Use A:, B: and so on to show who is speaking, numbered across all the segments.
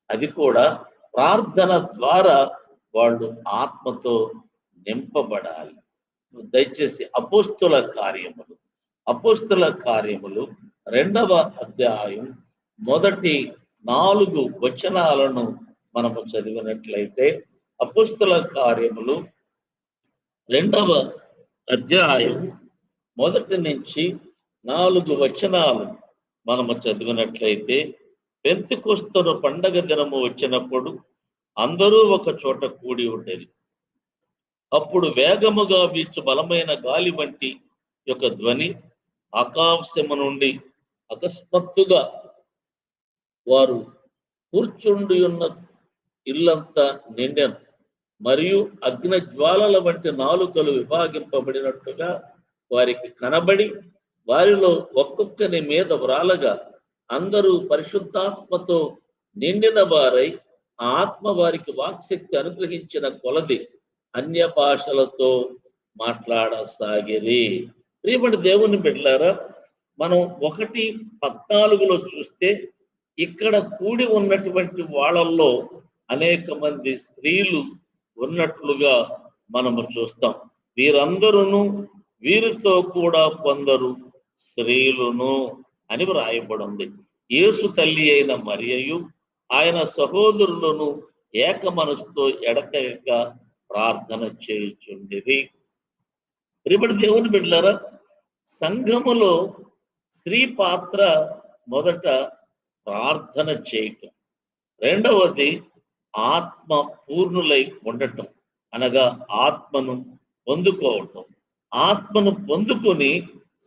A: అది కూడా ప్రార్థన ద్వారా వాళ్ళు ఆత్మతో నింపబడాలి. దయచేసి అపోస్తుల కార్యములు 2వ అధ్యాయం మొదటి 4 వచనాలను మనము చదివినట్లయితే, అపోస్తుల కార్యములు 2వ అధ్యాయం మొదటి నుంచి 4 వచనాలు మనము చదివినట్లయితే, పెంతెకొస్తు పండగ దినము వచ్చినప్పుడు అందరూ ఒక చోట కూడి ఉండేది. అప్పుడు వేగముగా వీచు బలమైన గాలి వంటి యొక్క ధ్వని ఆకాశము నుండి అకస్మాత్తుగా వారు కూర్చుండి ఉన్న ఇల్లంతా నిండెను. మరియు అగ్ని జ్వాలల వంటి నాలుకలు విభాగింపబడినట్టుగా వారికి కనబడి, వారిలో ఒక్కొక్కని మీద వ్రాలగా అందరూ పరిశుద్ధాత్మతో నిండిన వారై ఆ ఆత్మ వారికి వాక్శక్తి అనుగ్రహించిన కొలది అన్య భాషలతో మాట్లాడసాగిరి. ప్రియమైన దేవుని బిడ్డలారా, మనం 1:14 చూస్తే ఇక్కడ కూడి ఉన్నటువంటి వాళ్ళల్లో అనేక మంది స్త్రీలు ఉన్నట్లుగా మనము చూస్తాం. వీరందరూ వీరితో కూడా కొందరు స్త్రీలును అని వ్రాయబడింది. యేసు తల్లి అయిన మరియయు ఆయన సహోదరులను ఏక మనసుతో ఎడతెగక ప్రార్థన చేయుచుండిరి. ప్రియమైన దేవుని బిడ్డలారా, సంఘములో స్త్రీ పాత్ర మొదట ప్రార్థన చేయటం, రెండవది ఆత్మ పూర్ణులై ఉండటం, అనగా ఆత్మను పొందుకోవటం. ఆత్మను పొందుకొని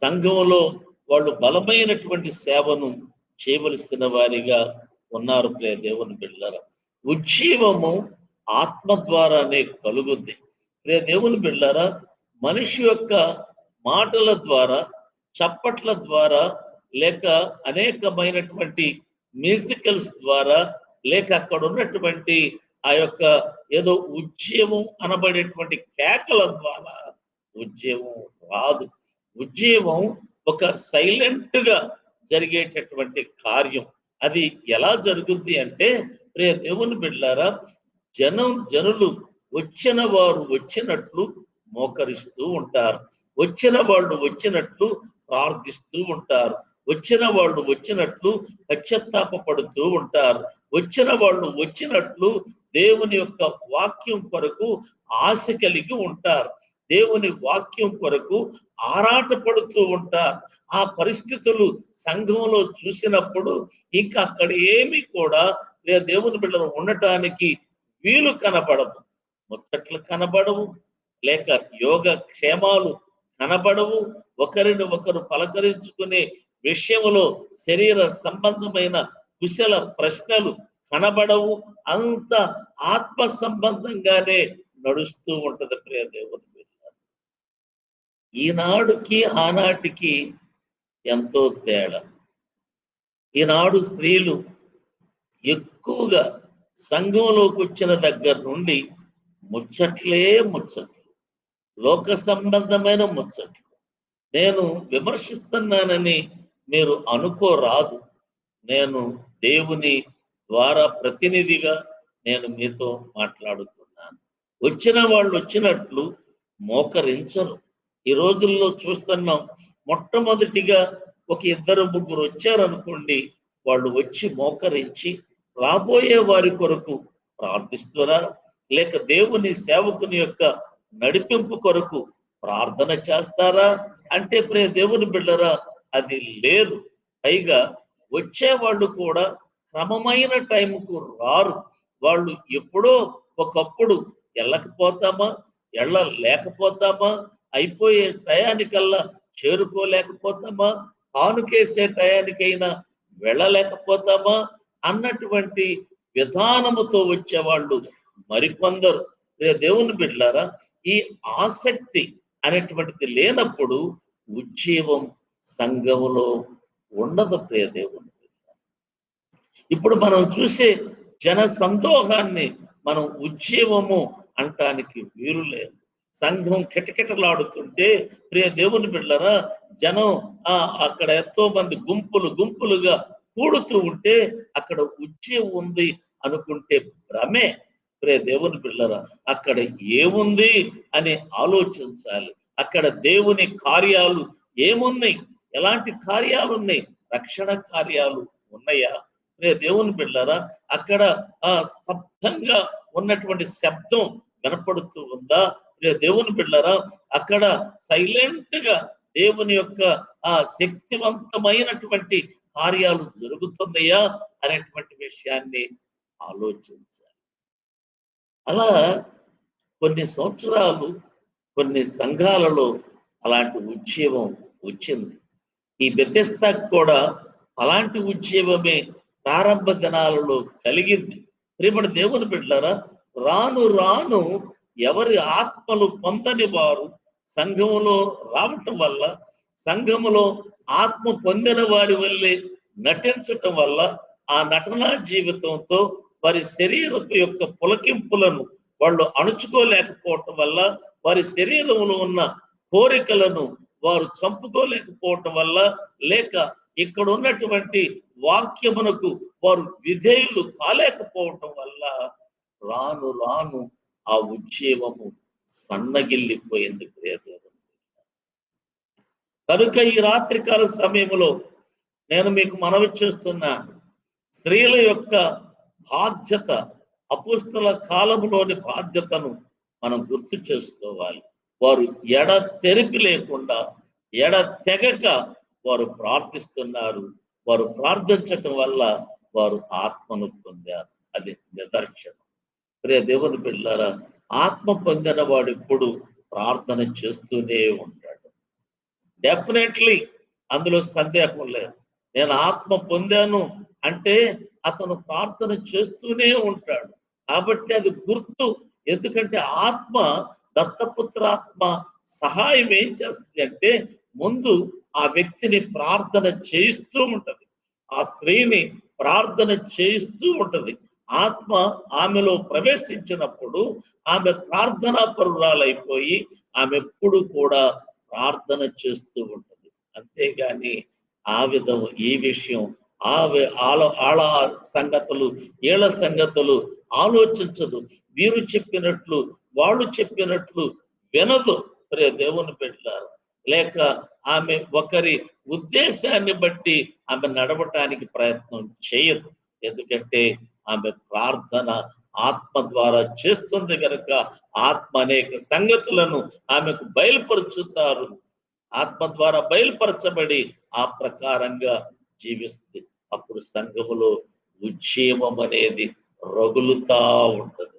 A: సంఘములో వాళ్ళు బలమైనటువంటి సేవను చేయవలసిన వారిగా ఉన్నారు. ప్రియ దేవుని బిడ్డలారా, ఉజ్జీవము ఆత్మ ద్వారానే కలుగుద్ది. ప్రియ దేవుని బిడ్డలారా, మనిషి యొక్క మాటల ద్వారా, చప్పట్ల ద్వారా, లేక అనేకమైనటువంటి మ్యూజికల్స్ ద్వారా, లేక అక్కడ ఉన్నటువంటి ఆ యొక్క ఏదో ఉజ్జీవం అనబడేటువంటి కేకల ద్వారా ఉజ్జీవం రాదు. ఉజ్జీవం ఒక సైలెంట్ గా జరిగేటటువంటి కార్యం. అది ఎలా జరుగుద్ది అంటే, ప్రియ దేవుని బిడ్డలారా, జనులు వచ్చిన వారు వచ్చినట్లు మోకరిస్తూ ఉంటారు, వచ్చిన వాళ్ళు వచ్చినట్లు ప్రార్థిస్తూ ఉంటారు, వచ్చిన వాళ్ళు వచ్చినట్లు పశ్చాత్తాపపడుతూ ఉంటారు, వచ్చిన వాళ్ళు వచ్చినట్లు దేవుని యొక్క వాక్యం కొరకు ఆశ కలిగి ఉంటారు, దేవుని వాక్యం కొరకు ఆరాటపడుతూ ఉంటారు. ఆ పరిస్థితులు సంఘంలో చూసినప్పుడు ఇంకా అక్కడ ఏమి కూడా దేవుని బిడ్డలు ఉండటానికి వీలు కనబడవు. ముచ్చట్లు కనబడవు, లేక యోగ క్షేమాలు కనబడవు, ఒకరిని ఒకరు పలకరించుకునే విషయంలో శరీర సంబంధమైన కుశల ప్రశ్నలు కనబడవు. అంత ఆత్మ సంబంధంగానే నడుస్తూ ఉంటది. ప్రియ దేవుని బిడ్డలారా, ఈనాడుకి ఆనాటికి ఎంతో తేడా. ఈనాడు స్త్రీలు ఎక్కువగా సంఘంలోకి వచ్చిన దగ్గర నుండి ముచ్చట్లే ముచ్చట్లు, లోక సంబంధమైన ముచ్చట్లు. నేను విమర్శిస్తున్నానని మీరు అనుకోరాదు. నేను దేవుని ద్వారా ప్రతినిధిగా నేను మీతో మాట్లాడుతున్నాను. వచ్చిన వాళ్ళు వచ్చినట్లు మోకరించరు. ఈ రోజుల్లో చూస్తున్నాం, మొట్టమొదటిగా ఒక 2-3 వచ్చారనుకోండి, వాళ్ళు వచ్చి మోకరించి రాబోయే వారి కొరకు ప్రార్థిస్తురా, లేక దేవుని సేవకుని యొక్క నడిపింపు కొరకు ప్రార్థన చేస్తారా అంటే, ప్రియ దేవుని బిడ్డరా, అది లేదు. పైగా వచ్చేవాళ్ళు కూడా క్రమమైన టైంకు రారు. వాళ్ళు ఎప్పుడో ఒకప్పుడు వెళ్ళకపోతామా, లేకపోతామా, అయిపోయే టయానికల్లా చేరుకోలేకపోతామా, కానుకేసే టయానికైనా వెళ్ళలేకపోతామా అన్నటువంటి విధానముతో వచ్చేవాళ్ళు మరికొందరు. దేవుని బిడ్డలారా, ఈ ఆసక్తి అనేటువంటిది లేనప్పుడు ఉజ్జీవం సంఘములో ఉండదు. ప్రియ దేవుని బిడ్డలారా, ఇప్పుడు మనం చూసే జన సందోహాన్ని మనం ఉజ్జీవము అంటానికి వీలు లేదు. సంఘం కిటకిటలాడుతుంటే, ప్రియ దేవుని బిడ్డలారా, జనం అక్కడ ఎంతో మంది గుంపులుగా కూడుతూ ఉంటే అక్కడ ఉజ్జీవం ఉంది, అనుకుంటే భ్రమే. దేవుని పిల్లరా, అక్కడ ఏముంది అని ఆలోచించాలి. అక్కడ దేవుని కార్యాలు ఏమున్నాయి, ఎలాంటి కార్యాలు ఉన్నాయి, రక్షణ కార్యాలు ఉన్నాయా? దేవుని పిల్లరా, అక్కడ స్తబ్దంగా ఉన్నటువంటి శబ్దం కనపడుతూ ఉందా? దేవుని పిల్లరా, అక్కడ సైలెంట్ గా దేవుని యొక్క శక్తివంతమైనటువంటి కార్యాలు జరుగుతున్నాయా అనేటువంటి విషయాన్ని ఆలోచించాలి. అలా కొన్ని సంవత్సరాలు కొన్ని సంఘాలలో అలాంటి ఉద్యమం వచ్చింది. ఈ బెతెస్దాకు కూడా అలాంటి ఉద్యమమే ప్రారంభ దినాలలో కలిగింది. ప్రియమైన దేవుని బిడ్డలారా, రాను రాను ఎవరి ఆత్మలు పొందని వారు సంఘములో రావటం వల్ల, సంఘములో ఆత్మ పొందిన వారి వల్లే నటించటం వల్ల, ఆ నటనా జీవితంతో వారి శరీరపు యొక్క పులకింపులను వాళ్ళు అణుచుకోలేకపోవటం వల్ల, వారి శరీరంలో ఉన్న కోరికలను వారు చంపుకోలేకపోవటం వల్ల, లేక ఇక్కడ ఉన్నటువంటి వాక్యమునకు వారు విధేయులు కాలేకపోవటం వల్ల రాను రాను ఆ ఉద్యమము సన్నగిల్లిపోయింది. ప్రియదేవుని కనుక ఈ రాత్రికాల సమయంలో నేను మీకు మనవి చేస్తున్నా, స్త్రీల యొక్క బాధ్యత, అపోస్తల కాలంలోని బాధ్యతను మనం గుర్తు చేసుకోవాలి. వారు తెరిపి లేకుండా, తెగక వారు ప్రార్థిస్తున్నారు. వారు ప్రార్థించటం వల్ల వారు ఆత్మను పొందారు. అది నిదర్శనం. దేవుని బిడ్డలారా, ఆత్మ పొందిన వాడు ఇప్పుడు ప్రార్థన చేస్తూనే ఉంటాడు. డెఫినెట్లీ అందులో సందేహం లేదు. నేను ఆత్మ పొందాను అంటే అతను ప్రార్థన చేస్తూనే ఉంటాడు. కాబట్టి అది గుర్తు. ఎందుకంటే ఆత్మ, దత్తపుత్రాత్మ సహాయం ఏం చేస్తుంది అంటే ముందు ఆ వ్యక్తిని ప్రార్థన చేయిస్తూ ఉంటది, ఆ స్త్రీని ప్రార్థన చేయిస్తూ ఉంటది. ఆత్మ ఆమెలో ప్రవేశించినప్పుడు ఆమె ప్రార్థనా పరురాలైపోయి ఆమె ఎప్పుడు కూడా ప్రార్థన చేస్తూ ఉంటది. అంతేగాని ఆ విధం ఈ విషయం ఆళ్ళ సంగతులు, ఏళ్ళ సంగతులు ఆలోచించదు. వీరు చెప్పినట్లు వాళ్ళు చెప్పినట్లు వినదు. దేవుని పెట్టారు. లేక ఆమె ఒకరి ఉద్దేశాన్ని బట్టి ఆమె నడవటానికి ప్రయత్నం చేయదు. ఎందుకంటే ఆమె ప్రార్థన ఆత్మ ద్వారా చేస్తుంది కనుక ఆత్మ అనేక సంగతులను ఆమెకు బయలుపరుచుతారు. ఆత్మ ద్వారా బయలుపరచబడి ఆ ప్రకారంగా జీవిస్తుంది. అప్పుడు సంఘములో ఉద్యమం అనేది రగులుతా ఉంటది.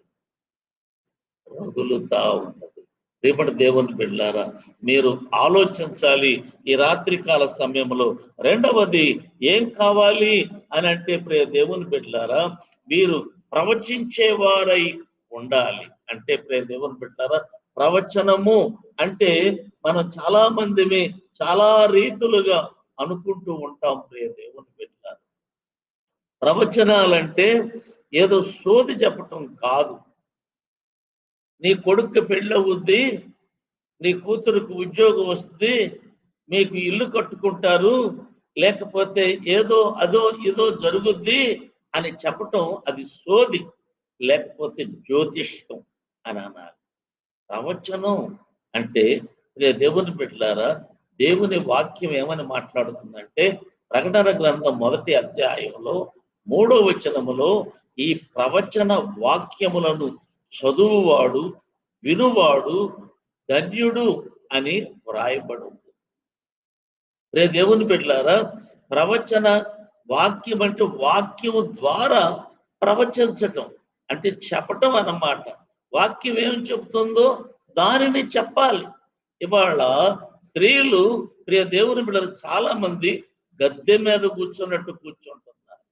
A: రేపటి దేవుని బిడ్డలారా, మీరు ఆలోచించాలి ఈ రాత్రికాల సమయంలో. రెండవది ఏం కావాలి అని అంటే దేవుని బిడ్డలారా, మీరు ప్రవచించేవారై ఉండాలి. అంటే దేవుని బిడ్డలారా, ప్రవచనము అంటే మనం చాలా మందిని చాలా రీతులుగా అనుకుంటూ ఉంటాం. దేవుని బిడ్డలారా, ప్రవచనాలంటే ఏదో సోది చెప్పటం కాదు. నీ కొడుకు పెళ్ళవుద్ది, నీ కూతురుకు ఉద్యోగం వస్తుంది, మీకు ఇల్లు కట్టుకుంటారు, లేకపోతే ఏదో ఇదో జరుగుద్ది అని చెప్పటం అది సోది, లేకపోతే జ్యోతిష్యం అని అనాలి. ప్రవచనం అంటే దేవుని బిడ్డలారా, దేవుని వాక్యం ఏమని మాట్లాడుతుందంటే ప్రకటన గ్రంథం 1వ అధ్యాయంలో 3వ వచనములో ఈ ప్రవచన వాక్యములను చదువువాడు, వినువాడు ధన్యుడు అని వ్రాయబడి ఉంది. దేవుని బిడ్డలారా, ప్రవచన వాక్యం అంటే వాక్యము ద్వారా ప్రవచించటం అంటే చెప్పటం అన్నమాట. వాక్యం ఏం చెప్తుందో దానిని చెప్పాలి. ఇవాళ స్త్రీలు దేవుని బిడ్డలు చాలా మంది గద్దె మీద కూర్చున్నట్టు కూర్చుంటున్నారు,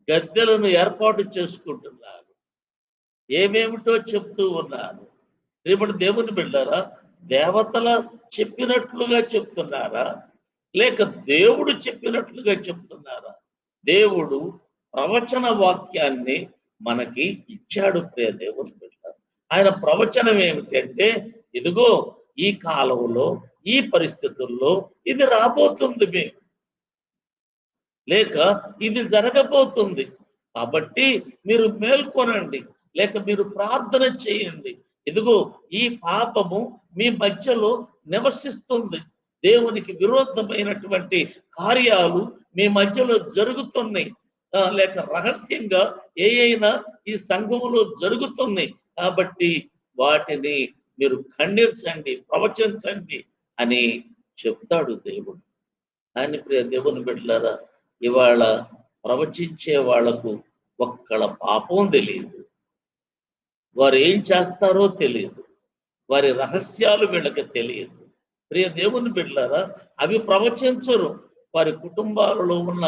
A: గద్దెలను ఏర్పాటు చేసుకుంటున్నారు, ఏమేమిటో చెప్తూ ఉన్నారు. రేపటి దేవుని బిడ్డలారా, దేవతల చెప్పినట్లుగా చెప్తున్నారా, లేక దేవుడు చెప్పినట్లుగా చెప్తున్నారా? దేవుడు ప్రవచన వాక్యాన్ని మనకి ఇచ్చాడు. దేవుని బిడ్డలారా, ఆయన ప్రవచనం ఏమిటంటే ఇదిగో ఈ కాలంలో ఈ పరిస్థితుల్లో ఇది రాబోతుంది, లేక ఇది జరగబోతుంది, కాబట్టి మీరు మేల్కొనండి, లేక మీరు ప్రార్థన చేయండి. ఇదిగో ఈ పాపము మీ మధ్యలో నివసిస్తుంది. దేవునికి విరోధమైనటువంటి కార్యాలు మీ మధ్యలో జరుగుతున్నాయి. లేక రహస్యంగా అయినా ఈ సంఘములో జరుగుతున్నాయి. కాబట్టి వాటిని మీరు ఖండించండి, ప్రవచించండి అని చెప్తాడు దేవుడు. ఆయన ప్రియ దేవుని బిడ్డలారా, ఇవాళ ప్రవచించే వాళ్లకు ఒక్కళ్ళ పాపం తెలియదు, వారు ఏం చేస్తారో తెలియదు, వారి రహస్యాలు వీళ్ళకి తెలియదు. ప్రియ దేవుని బిడ్డలారా, అవి ప్రవచించరు. వారి కుటుంబాలలో ఉన్న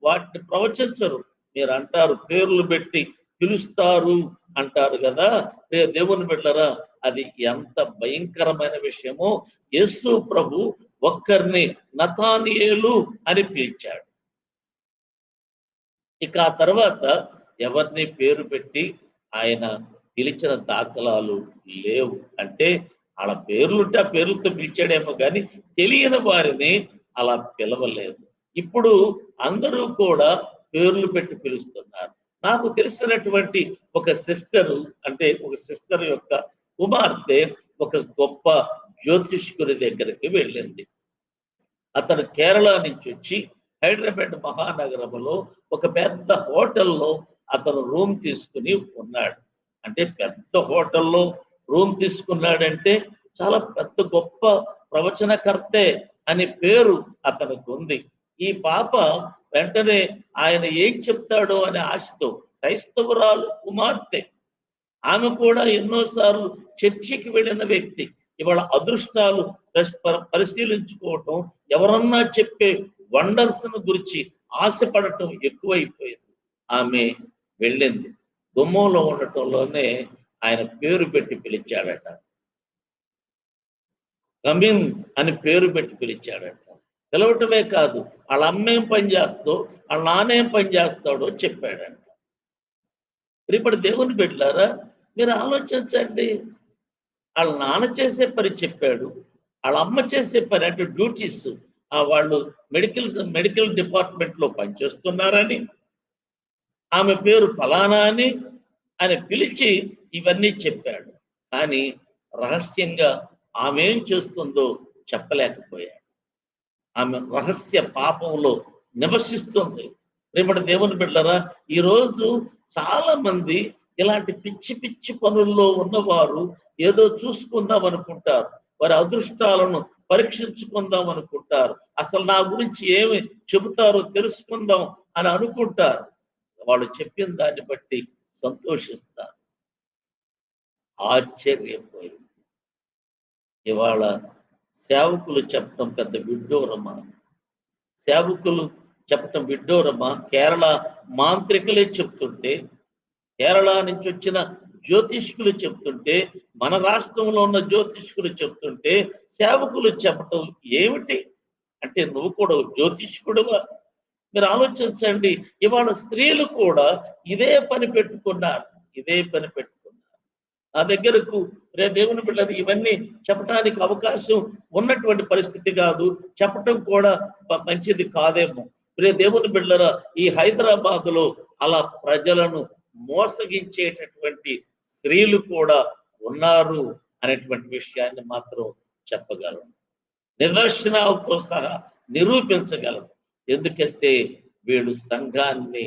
A: వాటిని ప్రవచించరు. మీరు అంటారు పేర్లు పెట్టి పిలుస్తారు అంటారు కదా. ప్రియ దేవుని బిడ్డలారా, అది ఎంత భయంకరమైన విషయమో. యేసు ప్రభు ఒక్కరిని నతానియేలు అని పిలిచాడు. ఇక ఆ తర్వాత ఎవరిని పేరు పెట్టి ఆయన పిలిచిన దాఖలాలు లేవు. అంటే వాళ్ళ పేర్లుంటే ఆ పేర్లతో పిలిచాడేమో కానీ తెలియని వారిని అలా పిలవలేదు. ఇప్పుడు అందరూ కూడా పేర్లు పెట్టి పిలుస్తున్నారు. నాకు తెలిసినటువంటి ఒక సిస్టరు, అంటే ఒక సిస్టర్ యొక్క కుమార్తె ఒక గొప్ప జ్యోతిష్కుడి దగ్గరికి వెళ్ళింది. అతను కేరళ నుంచి వచ్చి హైదరాబాద్ మహానగరంలో ఒక పెద్ద హోటల్లో అతను రూమ్ తీసుకుని ఉన్నాడు. అంటే పెద్ద హోటల్లో రూమ్ తీసుకున్నాడంటే చాలా పెద్ద గొప్ప ప్రవచనకర్తే అని పేరు అతనికి ఉంది. ఈ పాప వెంటనే ఆయన ఏం చెప్తాడో అనే ఆశతో, క్రైస్తవురాలు కుమార్తె, ఆమె కూడా ఎన్నోసార్లు చర్చికి వెళ్ళిన వ్యక్తి, ఇవాళ అదృష్టాలు పరిశీలించుకోవటం, ఎవరన్నా చెప్పే వండర్స్ గురించి ఆశపడటం ఎక్కువైపోయింది. ఆమె వెళ్ళింది. గుమ్మంలో ఉండటంలోనే ఆయన పేరు పెట్టి పిలిచాడట. కమిన్ అని పేరు పెట్టి పిలిచాడట. పిలవటమే కాదు, వాళ్ళ అమ్మేం పని చేస్తో, వాళ్ళ నాన్నేం పని చేస్తాడో చెప్పాడంట. ఇప్పుడు దేవుని బిడ్డలారా, మీరు ఆలోచించండి. వాళ్ళ నాన్న చేసే పని చెప్పాడు, వాళ్ళ అమ్మ చేసే పని అంటే డ్యూటీస్, వాళ్ళు మెడికల్ డిపార్ట్మెంట్ లో పనిచేస్తున్నారని, ఆమె పేరు ఫలానా అని ఆయన పిలిచి ఇవన్నీ చెప్పాడు. కానీ రహస్యంగా ఆమె ఏం చేస్తుందో చెప్పలేకపోయాడు. ఆమె రహస్య పాపంలో నివసిస్తుంది. రేపటి దేవుని బిడ్డలారా, ఈరోజు చాలా మంది ఇలాంటి పిచ్చి పిచ్చి పనుల్లో ఉన్నవారు ఏదో చూసుకుందాం అనుకుంటారు, వారి అదృష్టాలను పరీక్షించుకుందాం అనుకుంటారు, అసలు నా గురించి ఏమి చెబుతారో తెలుసుకుందాం అని అనుకుంటారు. వాళ్ళు చెప్పిన దాన్ని బట్టి సంతోషిస్తారు. ఆశ్చర్యపోయింది. ఇవాళ సేవకులు చెప్పటం పెద్ద విడ్డూరమా? సేవకులు చెప్పటం విడ్డూరమా? కేరళ మాంత్రికులే చెప్తుంటే, కేరళ నుంచి వచ్చిన జ్యోతిష్కులు చెప్తుంటే, మన రాష్ట్రంలో ఉన్న జ్యోతిష్కులు చెప్తుంటే సేవకులు చెప్పటం ఏమిటి? అంటే నువ్వు కూడా జ్యోతిష్కుడువా? మీరు ఆలోచించండి. ఇవాళ స్త్రీలు కూడా ఇదే పని పెట్టుకున్నారు. నా దగ్గరకు రే దేవుని బిడ్డలు ఇవన్నీ చెప్పడానికి అవకాశం ఉన్నటువంటి పరిస్థితి కాదు, చెప్పటం కూడా మంచిది కాదేమో. రే దేవుని బిడ్డలరా, ఈ హైదరాబాద్ లో అలా ప్రజలను మోసగించేటటువంటి స్త్రీలు కూడా ఉన్నారు అనేటువంటి విషయాన్ని మాత్రం చెప్పగలను, నిదర్శనాలతో సహా నిరూపించగలను. ఎందుకంటే వీళ్ళు సంఘాన్ని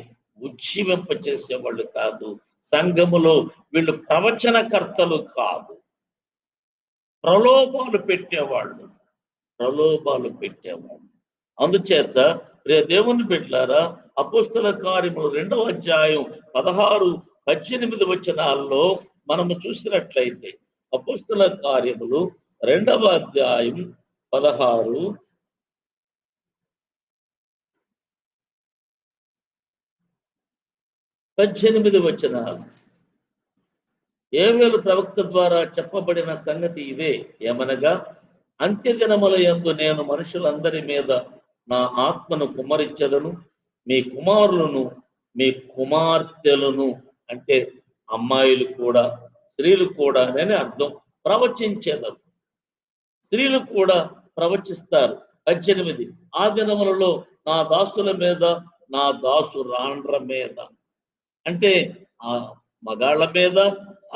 A: ఉజ్జీవింప చేసేవాళ్ళు కాదు, సంఘములో వీళ్ళు ప్రవచనకర్తలు కాదు, ప్రలోభాలు పెట్టేవాళ్ళు. అందుచేత దేవుని బిడ్డలారా, అపోస్తల కార్యములు 2వ అధ్యాయం 16, 18 వచనాల్లో మనము చూసినట్లయితే, అపోస్తల కార్యములు 2వ అధ్యాయం 16, 18 వచనాలు. యోవేలు ప్రవక్త ద్వారా చెప్పబడిన సంగతి ఇదే, ఏమనగా అంత్యదినముల యందు నేను మనుషులందరి మీద నా ఆత్మను కుమ్మరించెదను, మీ కుమారులను మీ కుమార్తెలను, అంటే అమ్మాయిలు కూడా స్త్రీలు కూడా అని అర్థం, ప్రవచించేదను. స్త్రీలు కూడా ప్రవచిస్తారు. 18 ఆ దినములలో నా దాసుల మీద నా దాసు రాండ్ర మీద, అంటే ఆ మగాళ్ళ మీద,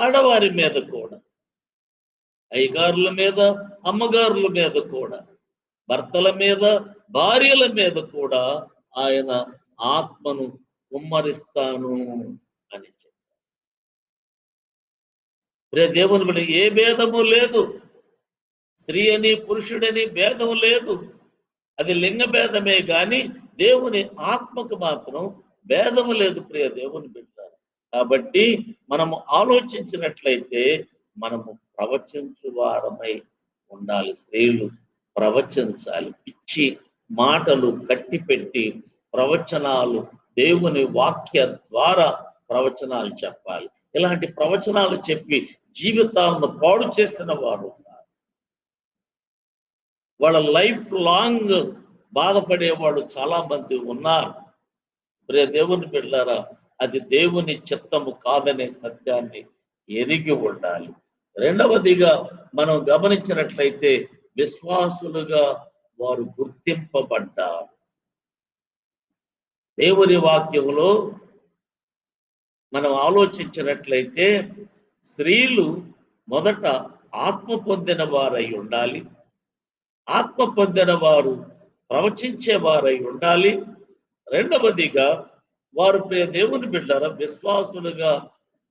A: ఆడవారి మీద కూడా, అయ్యగారుల మీద, అమ్మగారుల మీద కూడా, భర్తల మీద, భార్యల మీద కూడా ఆయన ఆత్మను కుమ్మరిస్తాను అని చెప్పారు. దేవుని బిడ్డ, ఏ భేదము లేదు. స్త్రీ అని పురుషుడని భేదం లేదు. అది లింగ భేదమే కానీ దేవుని ఆత్మకు మాత్రం భేదము లేదు ప్రియ దేవుని బిడ్డ. కాబట్టి మనము ఆలోచించినట్లయితే మనము ప్రవచించువారమై ఉండాలి. స్త్రీలు ప్రవచించాలి. పిచ్చి మాటలు కట్టిపెట్టి ప్రవచనాలు, దేవుని వాక్య ద్వారా ప్రవచనాలు చెప్పాలి. ఇలాంటి ప్రవచనాలు చెప్పి జీవితాలను పాడు చేసిన వారు వాళ్ళ లైఫ్ లాంగ్ బాధపడేవాడు చాలా మంది ఉన్నారు. ప్రియ దేవుని బిడ్డలారా, అది దేవుని చిత్తము కాదనే సత్యాన్ని ఎరిగి ఉండాలి. రెండవదిగా మనం గమనించినట్లయితే విశ్వాసులుగా వారు గుర్తింపబడ్డారు. దేవుని వాక్యములో మనం ఆలోచించినట్లయితే స్త్రీలు మొదట ఆత్మ పొందిన వారై ఉండాలి. ఆత్మ పొందిన వారు ప్రవచించే వారై ఉండాలి. రెండవదిగా వారు ప్రియ దేవుని బిడ్డల విశ్వాసులుగా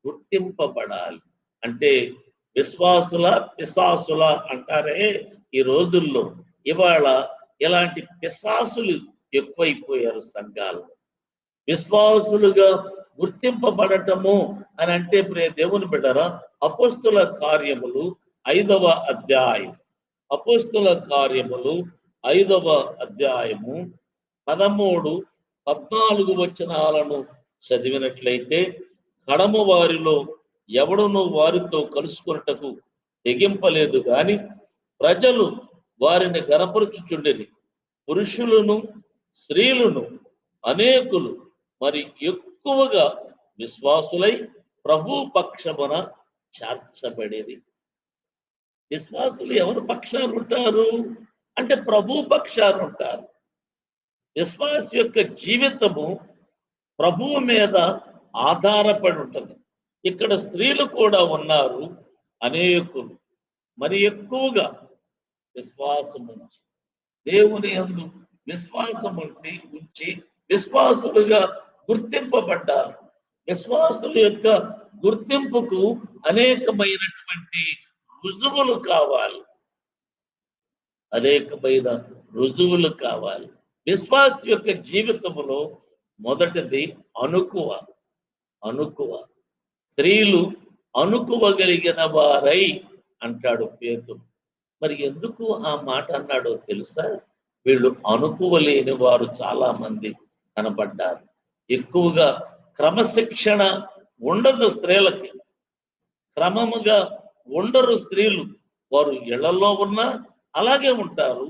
A: గుర్తింపబడాలి. అంటే విశ్వాసుల పిశాసుల అంటారే ఈ రోజుల్లో. ఇవాళ ఇలాంటి పిశాసులు ఎక్కువైపోయారు సంఘాలు. విశ్వాసులుగా గుర్తింపబడటము అని అంటే ప్రియ దేవుని బిడ్డరా, అపోస్తుల కార్యములు 5వ అధ్యాయం, అపోస్తుల కార్యములు 5వ అధ్యాయము 13, 14 వచనాలను చదివినట్లయితే, కడమ వారిలో ఎవడునూ వారితో కలుసుకున్నటకు తెగింపలేదు గాని ప్రజలు వారిని గనపరుచుచుండిరి. పురుషులను స్త్రీలను అనేకులు మరి ఎక్కువగా విశ్వాసులై ప్రభు పక్షమున చేర్చబడేది. విశ్వాసులు ఎవరు పక్షాలు ఉంటారు అంటే ప్రభు పక్షాలు ఉంటారు. విశ్వాస యొక్క జీవితము ప్రభువు మీద ఆధారపడి ఉంటుంది. ఇక్కడ స్త్రీలు కూడా ఉన్నారు, అనేకులు మరి ఎక్కువగా విశ్వాసం ఉంచి, దేవుని యందు విశ్వాసం ఉంచి విశ్వాసులుగా గుర్తింపబడ్డారు. విశ్వాసుల యొక్క గుర్తింపుకు అనేకమైనటువంటి రుజువులు కావాలి. అనేకమైన రుజువులు కావాలి. విశ్వాస యొక్క జీవితంలో మొదటిది అనుకువ. అనుకువ. స్త్రీలు అనుకువగలిగిన వారై అంటాడు పేతురు. మరి ఎందుకు ఆ మాట అన్నాడో తెలుసా? వీళ్ళు అనుకువలేని వారు చాలా మంది కనబడ్డారు. ఎక్కువగా క్రమశిక్షణ ఉండదు స్త్రీలకి. క్రమముగా ఉండరు స్త్రీలు. వారు ఇళ్లలో ఉన్నా అలాగే ఉంటారు,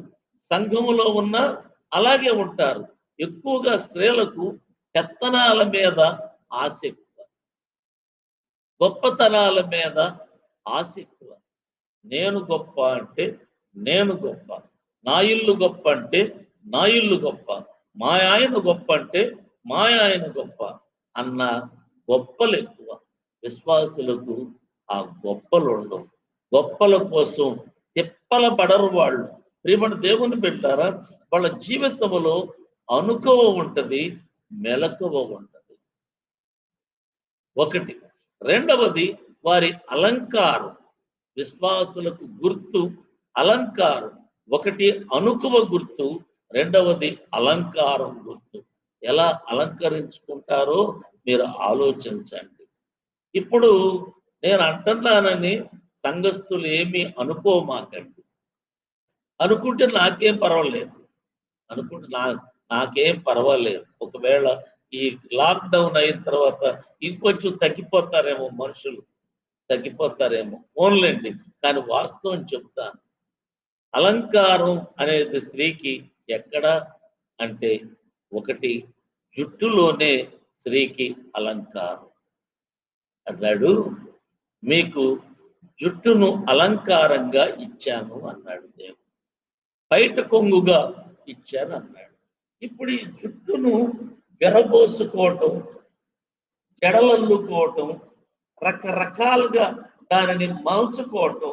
A: సంఘములో ఉన్నా అలాగే ఉంటారు. ఎక్కువగా స్త్రీలకు పెత్తనాల మీద ఆస ఎక్కువ, గొప్పతనాల మీద ఆస ఎక్కువ. నేను గొప్ప అంటే నేను గొప్ప, నా ఇల్లు గొప్ప అంటే నా ఇల్లు గొప్ప, మా ఆయన గొప్ప అంటే మా ఆయన గొప్ప అన్న గొప్పలు ఎక్కువ. విశ్వాసులకు ఆ గొప్పలు ఉండవు. గొప్పల కోసం తిప్పల పడరు వాళ్ళు. ప్రియమైన దేవుని బిడ్డారా, వాళ్ళ జీవితంలో అనుకువ ఉంటది, మెలకువ ఉంటది. ఒకటి. రెండవది వారి అలంకారం. విశ్వాసులకు గుర్తు అలంకారం. ఒకటి అనుకువ గుర్తు, రెండవది అలంకారం గుర్తు. ఎలా అలంకరించుకుంటారో మీరు ఆలోచించండి. ఇప్పుడు నేను అంటున్నానని సంఘస్థులు ఏమీ అనుకోమాకండి. అనుకుంటే నాకేం పర్వాలేదు, అనుకుంటే నాకేం పర్వాలేదు. ఒకవేళ ఈ లాక్డౌన్ అయిన తర్వాత ఇంకొంచెం తగ్గిపోతారేమో, మనుషులు తగ్గిపోతారేమో, ఓన్లేండి. కానీ వాస్తవం చెప్తాను, అలంకారం అనేది స్త్రీకి ఎక్కడ అంటే ఒకటి జుట్టులోనే స్త్రీకి అలంకారం. అన్నాడు, మీకు జుట్టును అలంకారంగా ఇచ్చాను అన్నాడు దేవుడు. బయట కొంగుగా ఇచ్చాను అన్నాడు. ఇప్పుడు ఈ జుట్టును విరబోసుకోవటం, జడలల్లుకోవటం, రకరకాలుగా దానిని మలుచుకోవటం.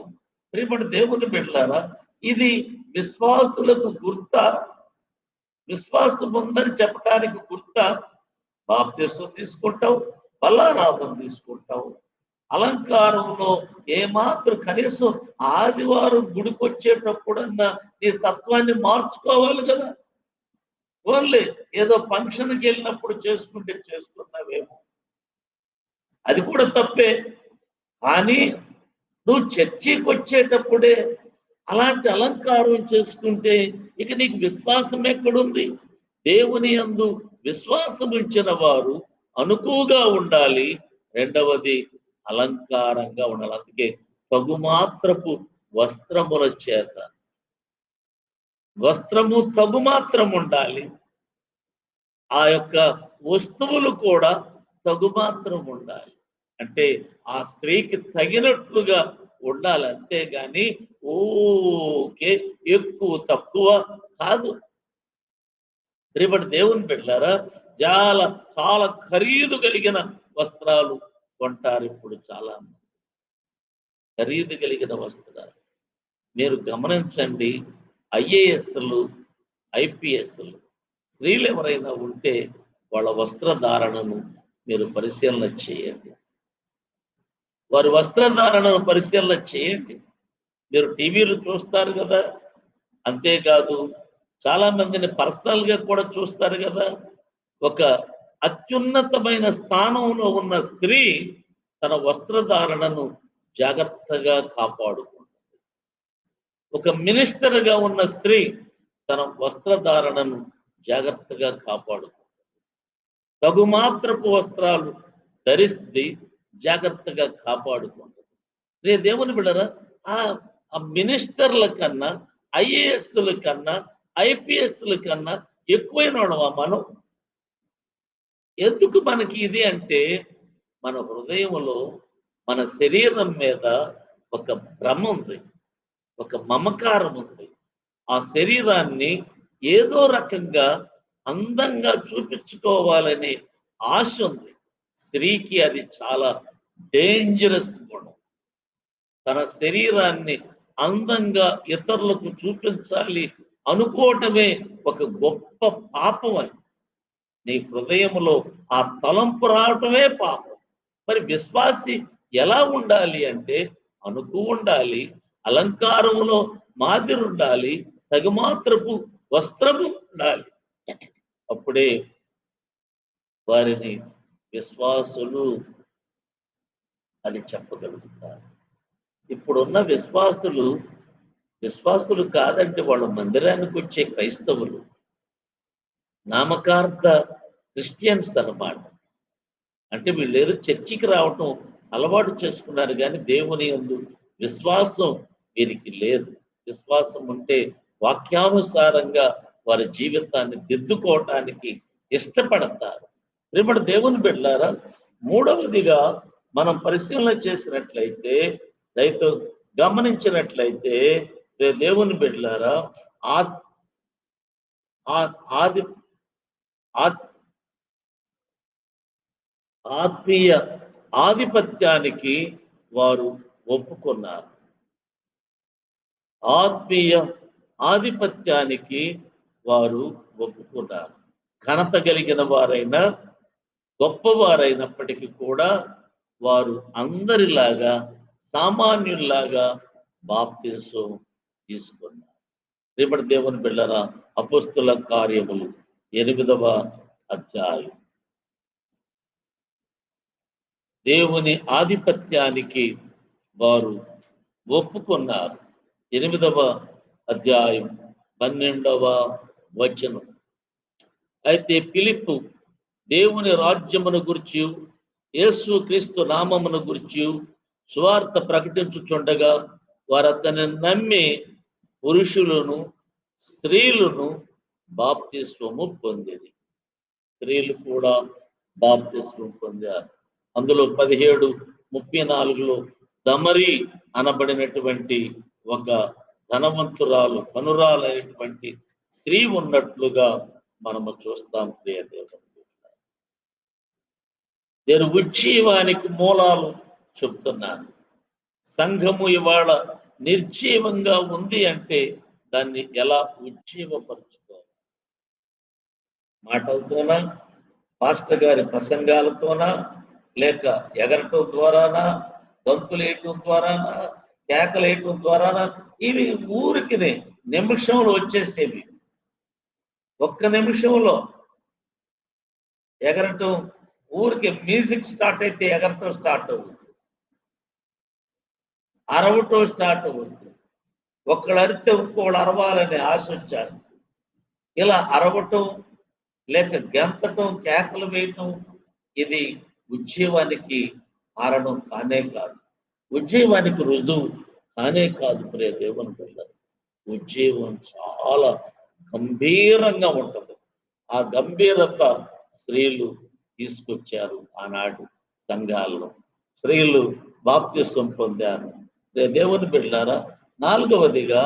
A: ప్రియమైన దేవుని బిడ్డలారా, ఇది విశ్వాసులకు గుర్త, విశ్వాసం ఉందని చెప్పడానికి గుర్త. బాప్తిసం తీసుకుంటావు, బల్లారాధన తీసుకుంటావు, అలంకారంలో ఏమాత్రం కనీసం ఆదివారం గుడికొచ్చేటప్పుడన్నా నీ తత్వాన్ని మార్చుకోవాలి కదా. ఓన్లీ ఏదో ఫంక్షన్కి వెళ్ళినప్పుడు చేసుకుంటే చేసుకున్నావేమో, అది కూడా తప్పే. కానీ నువ్వు చర్చికి వచ్చేటప్పుడే అలాంటి అలంకారం చేసుకుంటే ఇక నీకు విశ్వాసం ఎక్కడుంది? దేవుని యందు విశ్వాసం ఉంచిన వారు అనుకువగా ఉండాలి. రెండవది అలంకారంగా ఉండాలి. అందుకే తగుమాత్రపు వస్త్రముల చేత, వస్త్రము తగుమాత్రం ఉండాలి. ఆ యొక్క వస్తువులు కూడా తగుమాత్రం ఉండాలి. అంటే ఆ స్త్రీకి తగినట్లుగా ఉండాలి, అంతేగాని ఓకే ఎక్కువ తక్కువ కాదు. రేపటి దేవుని బిడ్డలారా, చాలా చాలా ఖరీదు కలిగిన వస్త్రాలు కొంటారు ఇప్పుడు చాలా మంది. ఖరీదు కలిగిన వస్త్రాలు మీరు గమనించండి. ఐఏఎస్లు, ఐపీఎస్లు స్త్రీలు ఎవరైనా ఉంటే వాళ్ళ వస్త్రధారణను మీరు పరిశీలన చేయండి. వారి వస్త్రధారణను పరిశీలన చేయండి. మీరు టీవీలు చూస్తారు కదా, అంతేకాదు చాలా మందిని పర్సనల్ గా కూడా చూస్తారు కదా. ఒక అత్యున్నతమైన స్థానంలో ఉన్న స్త్రీ తన వస్త్రధారణను జాగ్రత్తగా కాపాడుకుంటుంది. ఒక మినిస్టర్ గా ఉన్న స్త్రీ తన వస్త్రధారణను జాగ్రత్తగా కాపాడుకుంటుంది. తగుమాత్రపు వస్త్రాలు ధరిస్తే జాగ్రత్తగా కాపాడుకుంటుంది. రే దేవుని బిడ్డరా, ఆ మినిస్టర్ల కన్నా, ఐఏఎస్ల కన్నా, ఐపీఎస్ల కన్నా ఎక్కువైన వాళ్ళమా మనం? ఎందుకు మనకి ఇది అంటే, మన హృదయంలో మన శరీరం మీద ఒక భ్రమ ఉంది, ఒక మమకారం ఉంది. ఆ శరీరాన్ని ఏదో రకంగా అందంగా చూపించుకోవాలనే ఆశ ఉంది. స్త్రీకి అది చాలా డేంజరస్ గుణం. తన శరీరాన్ని అందంగా ఇతరులకు చూపించాలి అనుకోవటమే ఒక గొప్ప పాపం. అది నీ హృదయంలో ఆ తలంపు రావటమే పాపం. మరి విశ్వాసి ఎలా ఉండాలి అంటే, అనుకు ఉండాలి, అలంకారంలో మాదిరి ఉండాలి, తగుమాత్రపు వస్త్రము ఉండాలి. అప్పుడే వారిని విశ్వాసులు అని చెప్పగలుగుతారు. ఇప్పుడున్న విశ్వాసులు కాదంటే వాళ్ళు మందిరానికి వచ్చే క్రైస్తవులు, నామకార్థ క్రిస్టియన్స్ అన్నమాట. అంటే వీళ్ళు ఏదో చర్చికి రావటం అలవాటు చేసుకున్నారు, కానీ దేవుని యందు విశ్వాసం వీరికి లేదు. విశ్వాసం ఉంటే వాక్యానుసారంగా వారి జీవితాన్ని దిద్దుకోవటానికి ఇష్టపడతారు. ప్రియమైన దేవుని బిడ్డలారా, మూడవదిగా మనం పరిశీలన చేసినట్లయితే, రైతు గమనించినట్లయితే, దేవుని బిడ్డలారా, ఆది ఆత్మీయ ఆధిపత్యానికి వారు ఒప్పుకున్నారు. ఆత్మీయ ఆధిపత్యానికి వారు ఒప్పుకున్నారు. ఘనత కలిగిన వారైనా, గొప్పవారైనప్పటికీ కూడా వారు అందరిలాగా, సామాన్యుల్లాగా బాప్తిసం తీసుకున్నారు. రేపటి దేవుని బిడ్డలారా, అపోస్తుల కార్యములు 8వ అధ్యాయం. దేవుని ఆధిపత్యానికి వారు ఒప్పుకున్నారు. 8వ అధ్యాయం 12వ వచనం. అయితే ఫిలిప్పు దేవుని రాజ్యమును గురించి, యేసు క్రీస్తు నామమును గురించి సువార్త ప్రకటించుచుండగా వారు అతన్ని నమ్మి పురుషులను స్త్రీలను బాప్తిస్వము పొందిరి. స్త్రీలు కూడా బాప్తిస్వం పొందారు. అందులో 17:34లో దమరి అనబడినటువంటి ఒక ధనవంతురాలు, కనురాలైనటువంటి స్త్రీ ఉన్నట్లుగా మనము చూస్తాం. ప్రియ దేవుని. నేను ఉజ్జీవానికి మూలాలు చెప్తున్నాను. సంఘము ఇవాళ నిర్జీవంగా ఉంది అంటే దాన్ని ఎలా ఉజ్జీవపరుచుకోవాలి? మాటలతోనా, పాస్టర్ గారి ప్రసంగాలతోనా, లేక ఎగరటం ద్వారానా, గంతులేయటం ద్వారానా, కేకలేయటం ద్వారానా? ఇవి ఊరికినే నిమిషంలో వచ్చేసేవి. ఒక్క నిమిషంలో ఎగరటం, ఊరికి మ్యూజిక్ స్టార్ట్ అయితే ఎగరటం స్టార్ట్ అవుతుంది, అరవటం స్టార్ట్ అవుతుంది. ఒక్కడు అరిస్తే ఇంకోళ్ళు అరవాలనే ఆశ వచ్చేస్తుంది. ఇలా అరవటం, లేక గెంతటం, కేకలు వేయటం, ఇది ఉజ్జీవానికి కారణం కానే కాదు. ఉజ్జీవానికి రుజువు కానే కాదు. ప్రియ దేవుని పిల్లలు, ఉజ్జీవం చాలా గంభీరంగా ఉంటుంది. ఆ గంభీరత స్త్రీలు తీసుకొచ్చారు ఆనాడు సంఘాల్లో. స్త్రీలు బాప్తిసం పొందారు. దేవుని బిడ్డలారా, 4వదిగా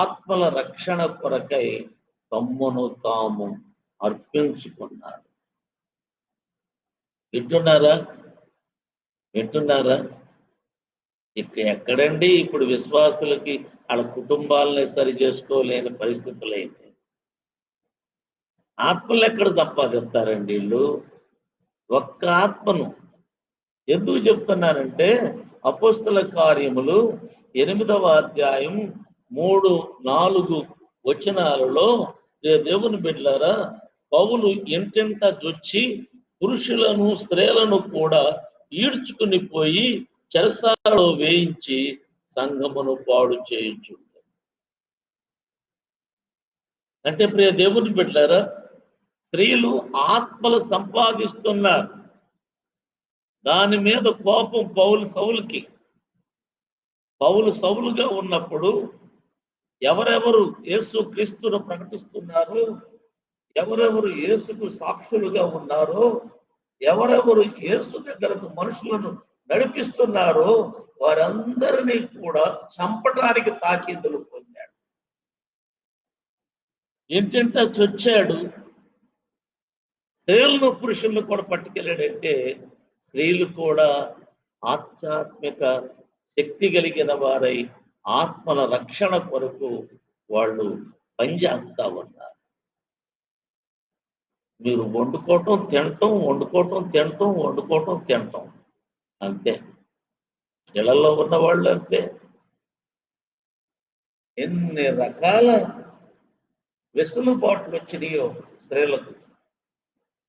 A: ఆత్మల రక్షణ కొరకై తమ్మును తాము అర్పించుకున్నారు. వింటున్నారా? వింటున్నారా? ఎక్కడండి ఇప్పుడు విశ్వాసులకి వాళ్ళ కుటుంబాలని సరి చేసుకోలేని పరిస్థితులు అయితే ఆత్మలు ఎక్కడ సంపాదిస్తారండి వీళ్ళు? ఒక్క ఆత్మను ఎందుకు చెప్తున్నానంటే, అపోస్తల కార్యములు 8వ అధ్యాయం 3-4 వచనాలలో దేవుని బిడ్డలారా, పౌలు ఇంటింట జొచ్చి పురుషులను స్త్రీలను కూడా ఈడ్చుకుని పోయి చెరసాలలో వేయించి సంఘమును పాడు చేయించు. అంటే ప్రియ దేవుని బిడ్డలారా, స్త్రీలు ఆత్మలు సంపాదిస్తున్నారు. దాని మీద కోపం పౌలు సౌలుగా ఉన్నప్పుడు ఎవరెవరు యేసు క్రీస్తును ప్రకటిస్తున్నారో, ఎవరెవరు యేసుకు సాక్షులుగా ఉన్నారో, ఎవరెవరు యేసు దగ్గరకు మనుషులను నడిపిస్తున్నారో వారందరినీ కూడా చంపటానికి తాకీదులు పొందాడు. ఇంటింట చొచ్చాడు. స్త్రీలను పురుషులను కూడా పట్టుకెళ్ళాడంటే స్త్రీలు కూడా ఆధ్యాత్మిక శక్తి కలిగిన వారై ఆత్మల రక్షణ కొరకు వాళ్ళు పనిచేస్తా ఉన్నారు. మీరు వండుకోవటం తినటం, వండుకోవటం తినటం, వండుకోవటం తినటం అంతే. ఇళ్లలో ఉన్న వాళ్ళు అంతే. ఎన్ని రకాల వెసులుబాట్లు వచ్చినాయో స్త్రీలకు.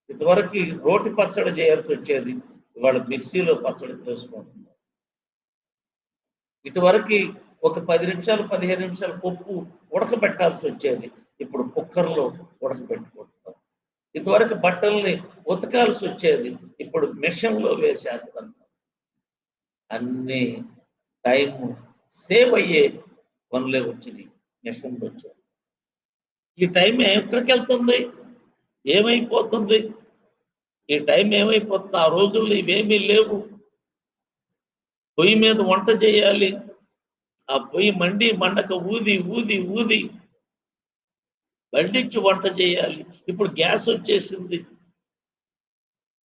A: ఇదివరకు రోటి పచ్చడి చేయాల్సి వచ్చేది, ఇవాళ మిక్సీలో పచ్చడి చేసుకుంటున్నారు. ఇటువరకు ఒక 10 నిమిషాలు 15 నిమిషాలు పప్పు ఉడకబెట్టాల్సి వచ్చేది, ఇప్పుడు కుక్కర్లో ఉడకబెట్టుకుంటున్నాం. ఇదివరకు బట్టల్ని ఉతకాల్సి వచ్చేది, ఇప్పుడు మిషన్లో వేసేస్తున్నాం. అన్ని టైం సేవ్ అయ్యే పనులే వచ్చినాయి, మిషన్లు వచ్చాయి. ఈ టైం ఎక్కడికి వెళ్తుంది? ఏమైపోతుంది? ఈ టైం ఏమైపోతుంది? ఆ రోజుల్లో ఇవేమీ లేవు. పొయ్యి మీద వంట చేయాలి, ఆ పొయ్యి మండక ఊది ఊది ఊది బండించి వంట చేయాలి. ఇప్పుడు గ్యాస్ వచ్చేసింది,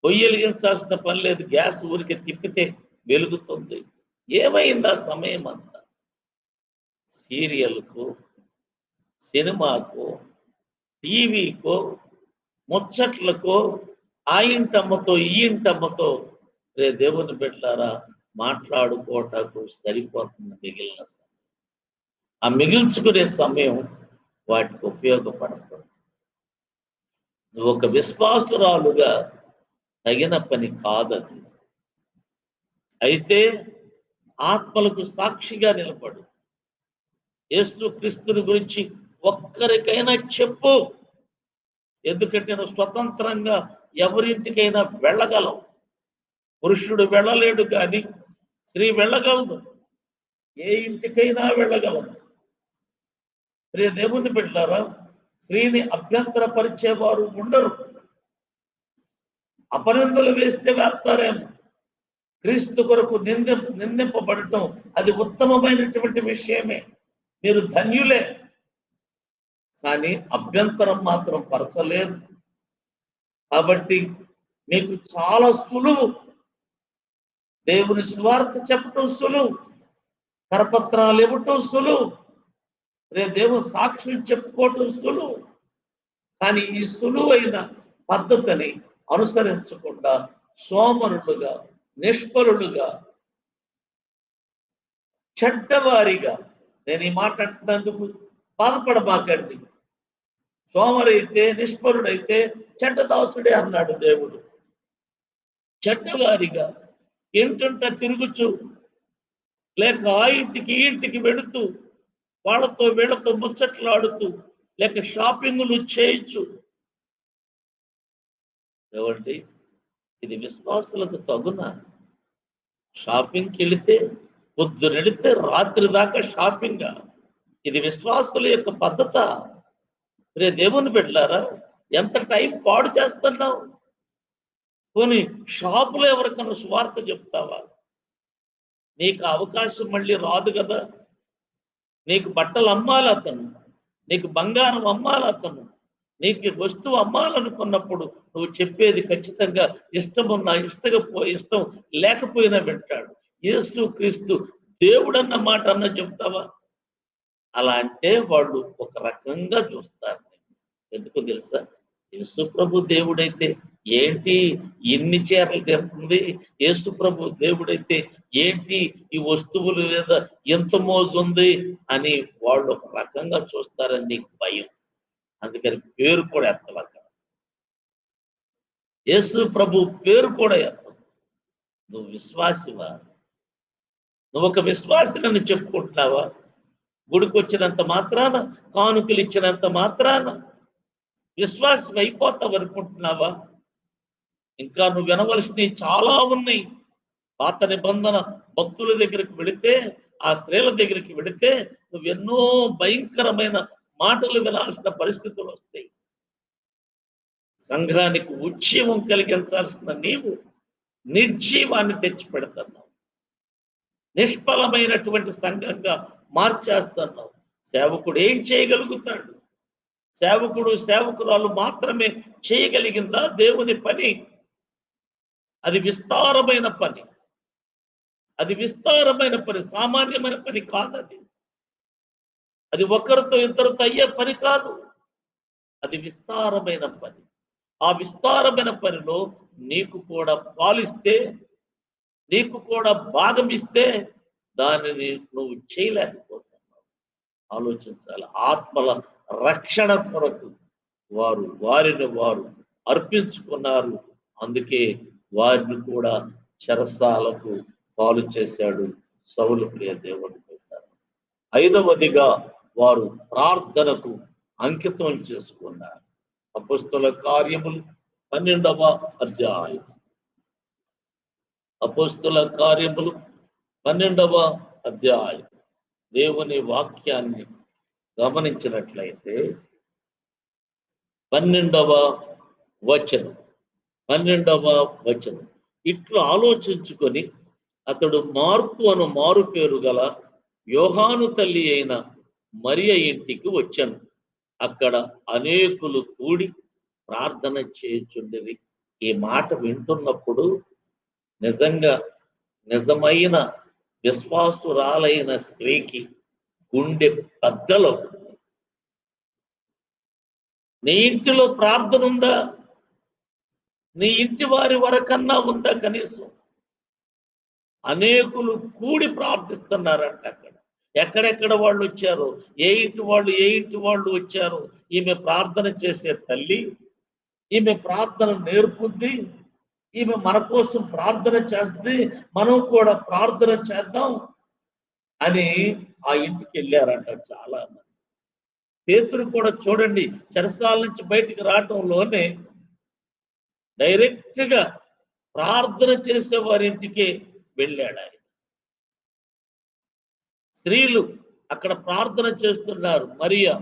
A: పొయ్యి వెలిగించాల్సిన పని లేదు, గ్యాస్ ఊరికి తిప్పితే వెలుగుతుంది. ఏమైంది ఆ సమయం అంతా? సీరియల్కు, సినిమాకు, టీవీకో, ముచ్చట్లకో, ఆ ఇంటమ్మతో ఈ ఇంటమ్మతో దేవుని బిడ్డలారా మాట్లాడుకోవటకు సరిపోతుంది మిగిలిన సమయం. ఆ మిగిల్చుకునే సమయం వాటికి ఉపయోగపడకూడదు. నువ్వు ఒక విశ్వాసురాలుగా తగిన పని కాదది. అయితే ఆత్మలకు సాక్షిగా నిలబడు. యేసు క్రీస్తుని గురించి ఒక్కరికైనా చెప్పు. ఎందుకంటే నువ్వు స్వతంత్రంగా ఎవరింటికైనా వెళ్ళగలవు. పురుషుడు వెళ్ళలేడు కానీ స్త్రీ వెళ్ళగలదు. ఏ ఇంటికైనా వెళ్ళగలదు. ప్రియ దేవుని బిడ్డలారా, స్త్రీని అభ్యంతరపరిచేవారు ఉండరు. అపనిందలు వేస్తే వేస్తారేమో. క్రీస్తు కొరకు నిందింపబడటం అది ఉత్తమమైనటువంటి విషయమే, మీరు ధన్యులే. కానీ అభ్యంతరం మాత్రం పరచలేదు. కాబట్టి మీకు చాలా సులువు. దేవుని స్వార్థ చెప్పటం సులువు, కరపత్రాలు ఇవ్వటం సులువు, దేవుని సాక్ష్యం చెప్పుకోవటం సులువు. కానీ ఈ సులువైన పద్ధతిని అనుసరించకుండా సోమరులుగా, నిష్ఫలులుగా, చెడ్డవారిగా, నేను ఈ మాట అంటున్నందుకు బాధపడబాకండి. సోమరైతే, నిష్ఫలుడైతే చెడ్డదాసుడే అన్నాడు దేవుడు. చెడ్డవారిగా ఏంటంట తిరుగుచు, లేక ఆ ఇంటికి ఈ ఇంటికి వెళుతూ, వాళ్ళతో వీళ్ళతో ముచ్చట్లాడుతూ, లేక షాపింగ్లు చేయొచ్చు. ఏమండి, ఇది విశ్వాసులకు తగునా? షాపింగ్కి వెళితే పొద్దునెడితే రాత్రి దాకా షాపింగా? ఇది విశ్వాసుల యొక్క పద్ధత? దేవుని బిడ్డలారా, ఎంత టైం పాడు చేస్తున్నావు? పోనీ షాపులో ఎవరికన్నా సువార్త చెప్తావా? నీకు అవకాశం మళ్ళీ రాదు కదా. నీకు బట్టలు అమ్మాలి అతను, నీకు బంగారం అమ్మాలి అతను, నీకు వస్తువు అమ్మాలనుకున్నప్పుడు నువ్వు చెప్పేది ఖచ్చితంగా ఇష్టమున్నా ఇష్టం లేకపోయినా వింటాడు. యేసు క్రీస్తు దేవుడన్న మాట అన్న చెప్తావా? అలా అంటే వాళ్ళు ఒక రకంగా చూస్తారు. ఎందుకు తెలుసా? యేసు ప్రభు దేవుడైతే ఏంటి ఎన్ని చీరలు తెరుతుంది? యేసు ప్రభు దేవుడైతే ఏంటి ఈ వస్తువుల మీద ఎంత మోజుంది అని వాళ్ళు ఒక రకంగా చూస్తారని నీకు భయం. అందుకని పేరు కూడా ఎత్తవు అక్కడ. యేసు ప్రభు పేరు కూడా ఎత్తవు. నువ్వు విశ్వాసివా? నువ్వు ఒక విశ్వాసిని చెప్పుకుంటున్నావా? గుడికి వచ్చినంత మాత్రాన, కానుకలు ఇచ్చినంత మాత్రాన విశ్వాసం అయిపోతావు అనుకుంటున్నావా? ఇంకా నువ్వు వినవలసినవి చాలా ఉన్నాయి. పాత నిబంధన భక్తుల దగ్గరికి వెళితే, ఆ స్త్రీల దగ్గరికి వెళితే నువ్వెన్నో భయంకరమైన మాటలు వినాల్సిన పరిస్థితులు వస్తాయి. సంఘానికి ఉజ్జీవం కలిగించాల్సిన నీవు నిర్జీవాన్ని తెచ్చి పెడుతున్నావు. నిష్ఫలమైనటువంటి సంఘంగా మార్చేస్తున్నావు. సేవకుడు ఏం చేయగలుగుతాడు? సేవకుడు, సేవకురాలు మాత్రమే చేయగలిగిందా దేవుని పని? అది విస్తారమైన పని. అది విస్తారమైన పని, సామాన్యమైన పని కాదది. అది ఒకరితో ఇద్దరితో అయ్యే పని కాదు. అది విస్తారమైన పని. ఆ విస్తారమైన పనిలో నీకు కూడా పాలిస్తే, నీకు కూడా భాగం ఇస్తే దానిని నువ్వు చేయలేకపోతున్నావు. ఆలోచించాలి. ఆత్మల రక్షణ కొరకు వారిని వారు అర్పించుకున్నారు. అందుకే వారిని కూడా చెరసాలకు పాలు చేశాడు సౌలు ప్రియ దేవుడు. ఐదవదిగా వారు ప్రార్థనకు అంకితం చేసుకున్నారు. అపోస్తల కార్యములు 12వ అధ్యాయం. అపోస్తల కార్యములు 12వ అధ్యాయం. దేవుని వాక్యాన్ని గమనించినట్లయితే 12వ వచనం. ఇట్లు ఆలోచించుకొని అతడు మార్కు అను మారు పేరు గల యోహాను తల్లి అయిన మరియ ఇంటికి వచ్చాను. అక్కడ అనేకులు కూడి ప్రార్థన చేయుచుండేది. ఈ మాట వింటున్నప్పుడు నిజమైన విశ్వాసురాలైన స్త్రీకి గుండె బద్దలవుతుంది. నీ ఇంటిలో ప్రార్థన ఉందా? నీ ఇంటి వారి వరకన్నా ఉందా? కనీసం అనేకులు కూడి ప్రార్థిస్తున్నారంట. అక్కడ ఎక్కడెక్కడ వాళ్ళు వచ్చారు, ఏ ఇంటి వాళ్ళు వచ్చారు. ఈమె ప్రార్థన చేసే తల్లి, ఈమె ప్రార్థన నేర్పుద్ది, ఈమె మన కోసం ప్రార్థన చేస్తుంది, మనం కూడా ప్రార్థన చేద్దాం అని ఆ ఇంటికి వెళ్ళారంట చాలా మంది. పేతురు కూడా చూడండి, చెరసాల నుంచి బయటికి రావటంలోనే డైరెక్ట్ గా ప్రార్థన చేసే వారింటికే వెళ్ళాడు ఆయన. స్త్రీలు అక్కడ ప్రార్థన చేస్తున్నారు. మరియా,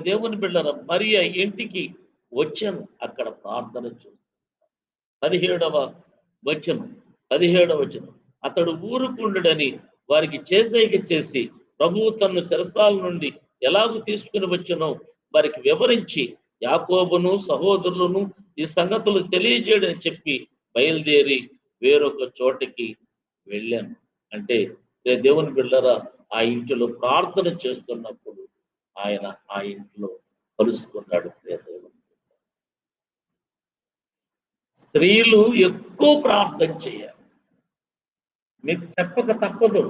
A: దేవుని బిడ్డల మరియా ఇంటికి వచ్చాను, అక్కడ ప్రార్థన చేస్తున్నారు. 17వ వచనం. అతడు ఊరుకుండుడని వారికి చేసి ప్రభువు తన్ను చెరసాల నుండి ఎలాగూ తీసుకుని వచ్చనో వారికి వివరించి యాకోబును సహోదరులను ఈ సంగతులు తెలియజేయడని చెప్పి బయలుదేరి వేరొక చోటకి వెళ్ళాను. అంటే దేవుని బిడ్డలారా, ఆ ఇంటిలో ప్రార్థన చేస్తున్నప్పుడు ఆయన ఆ ఇంట్లో కలుసుకున్నాడు. దేవుని స్త్రీలు ఎక్కువ ప్రార్థన చేయాలి. మీకు చెప్పక తప్పదు.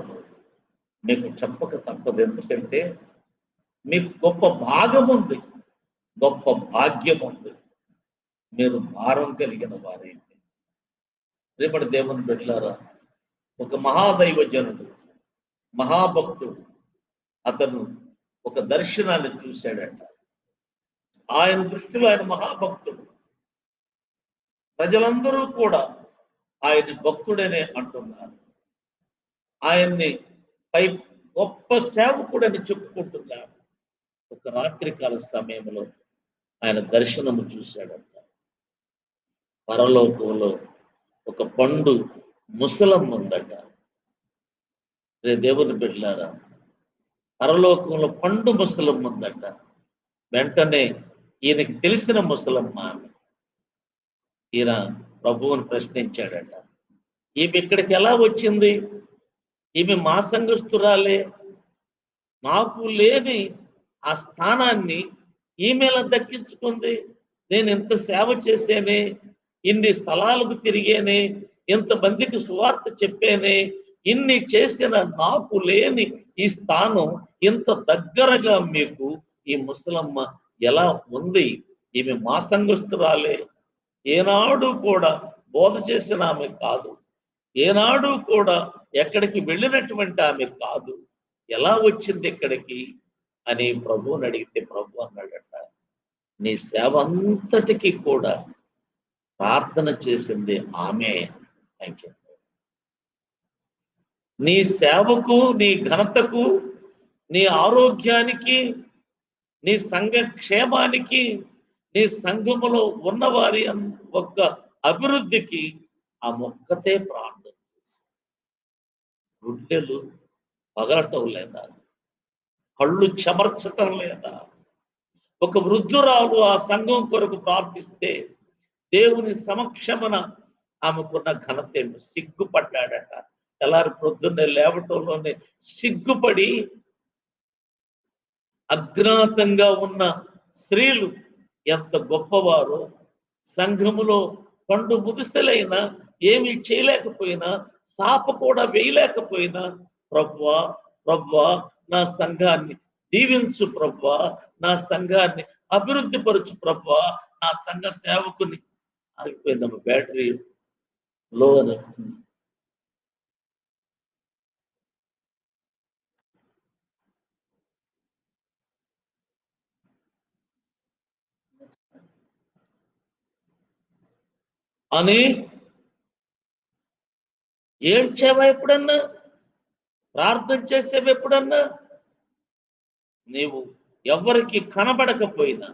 A: మీకు చెప్పక తప్పదు. ఎందుకంటే మీకు గొప్ప భాగం ఉంది, గొప్ప భాగ్యం ఉంది. మీరు భారం కలిగిన వారైతే. రేపటి దేవుని బిడ్డలారా, ఒక మహాదైవజనుడు, మహాభక్తుడు, అతను ఒక దర్శనాన్ని చూశాడంట. ఆయన దృష్టిలో ఆయన మహాభక్తుడు. ప్రజలందరూ కూడా ఆయన భక్తుడనే అంటున్నారు. ఆయన్ని పై గొప్ప సేవకుడని చెప్పుకుంటున్నారు. ఒక రాత్రికాల సమయంలో ఆయన దర్శనము చూశాడంట. పరలోకంలో ఒక పండు ముసలమ్మ ఉందట. దేవుని బిడ్డలారా, పరలోకంలో పండు ముసలమ్మ ఉందట. వెంటనే ఈయనకి తెలిసిన ముసలమ్మ ఆమె. ఈయన ప్రభువుని ప్రశ్నించాడట. ఈమె ఇక్కడికి ఎలా వచ్చింది? ఈమె మా సంఘస్థురాలే. నాకు లేని ఆ స్థానాన్ని ఈమె ఎలా దక్కించుకుంది? నేను ఎంత సేవ చేసేనే, ఇన్ని స్థలాలకు తిరిగేనే, ఇంతమందికి సువార్త చెప్పేనే, ఇన్ని చేసిన నాకు లేని ఈ స్థానం ఇంత దగ్గరగా మీకు ఈ ముసలమ్మ ఎలా ఉంది? ఈమె మా సంఘస్థురాలే. ఏనాడు కూడా బోధ చేసిన ఆమె కాదు. ఏనాడు కూడా ఎక్కడికి వెళ్ళినటువంటి ఆమె కాదు. ఎలా వచ్చింది ఇక్కడికి అని ప్రభువుని అడిగితే ప్రభు అన్నాడట, నీ సేవ అంతటికి కూడా ప్రార్థన చేసింది ఆమె. Thank you. నీ సేవకు, నీ ఘనతకు, నీ ఆరోగ్యానికి, నీ సంఘ క్షేమానికి, నీ సంఘములో ఉన్నవారి ఒక్క అభివృద్ధికి ఆ మొక్కతే ప్రార్థన చేసి, గుండెలు పగలటం లేదా, కళ్ళు చెమర్చటం లేదా? ఒక వృద్ధురాలు ఆ సంఘం కొరకు ప్రార్థిస్తే దేవుని సమక్షమన ఆమెకున్న ఘనత ఏమి? సిగ్గుపడ్డాడట. తెల్లారి పొద్దున్నే లేవటంలోనే సిగ్గుపడి అజ్ఞాతంగా ఉన్న స్త్రీలు ఎంత గొప్పవారో, సంఘములో పండు ముదుసలైనా ఏమీ చేయలేకపోయినా, సాప కూడా వేయలేకపోయినా, ప్రభువా ప్రభువా నా సంఘాన్ని దీవించు ప్రభువా, నా సంఘాన్ని అభివృద్ధి పరచు ప్రభువా, నా సంఘ సేవకుని. ఆగిపోయిందమ్మ బ్యాటరీ లో అని ఏడ్చేవా ఎప్పుడన్నా? ప్రార్థన చేసేవి ఎప్పుడన్నా? నీవు ఎవరికి కనబడకపోయినా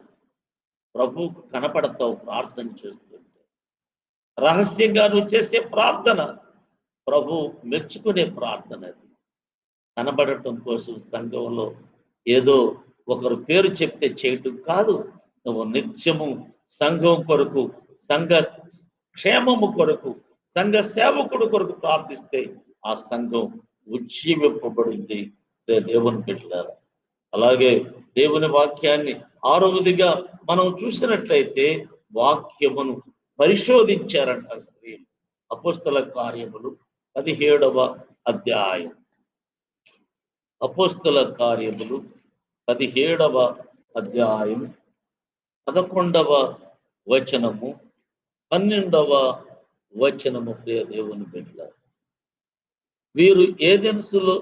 A: ప్రభువుకు కనపడతావు ప్రార్థన చేస్తుంటే. రహస్యంగా నువ్వు చేసే ప్రార్థన ప్రభు మెచ్చుకునే ప్రార్థన. అది కనబడటం కోసం సంఘంలో ఏదో ఒకరు పేరు చెప్తే చేయటం కాదు. నువ్వు నిత్యము సంఘం కొరకు, సంఘ క్షేమము కొరకు, సంఘ సేవకుడు కొరకు ప్రార్థిస్తే ఆ సంఘం ఉజ్జీవింపబడింది. దేవుని బిడ్డలారా, అలాగే దేవుని వాక్యాన్ని ఆరవదిగా మనం చూసినట్లయితే వాక్యమును పరిశోధించారంట స్త్రీలు. అపోస్తల కార్యములు 17వ అధ్యాయం. అపోస్తల కార్యములు 17వ అధ్యాయం 11వ వచనము 12వ వచనము. ప్రియ దేవుని బిడ్డ, వీరు ఏథెన్సులో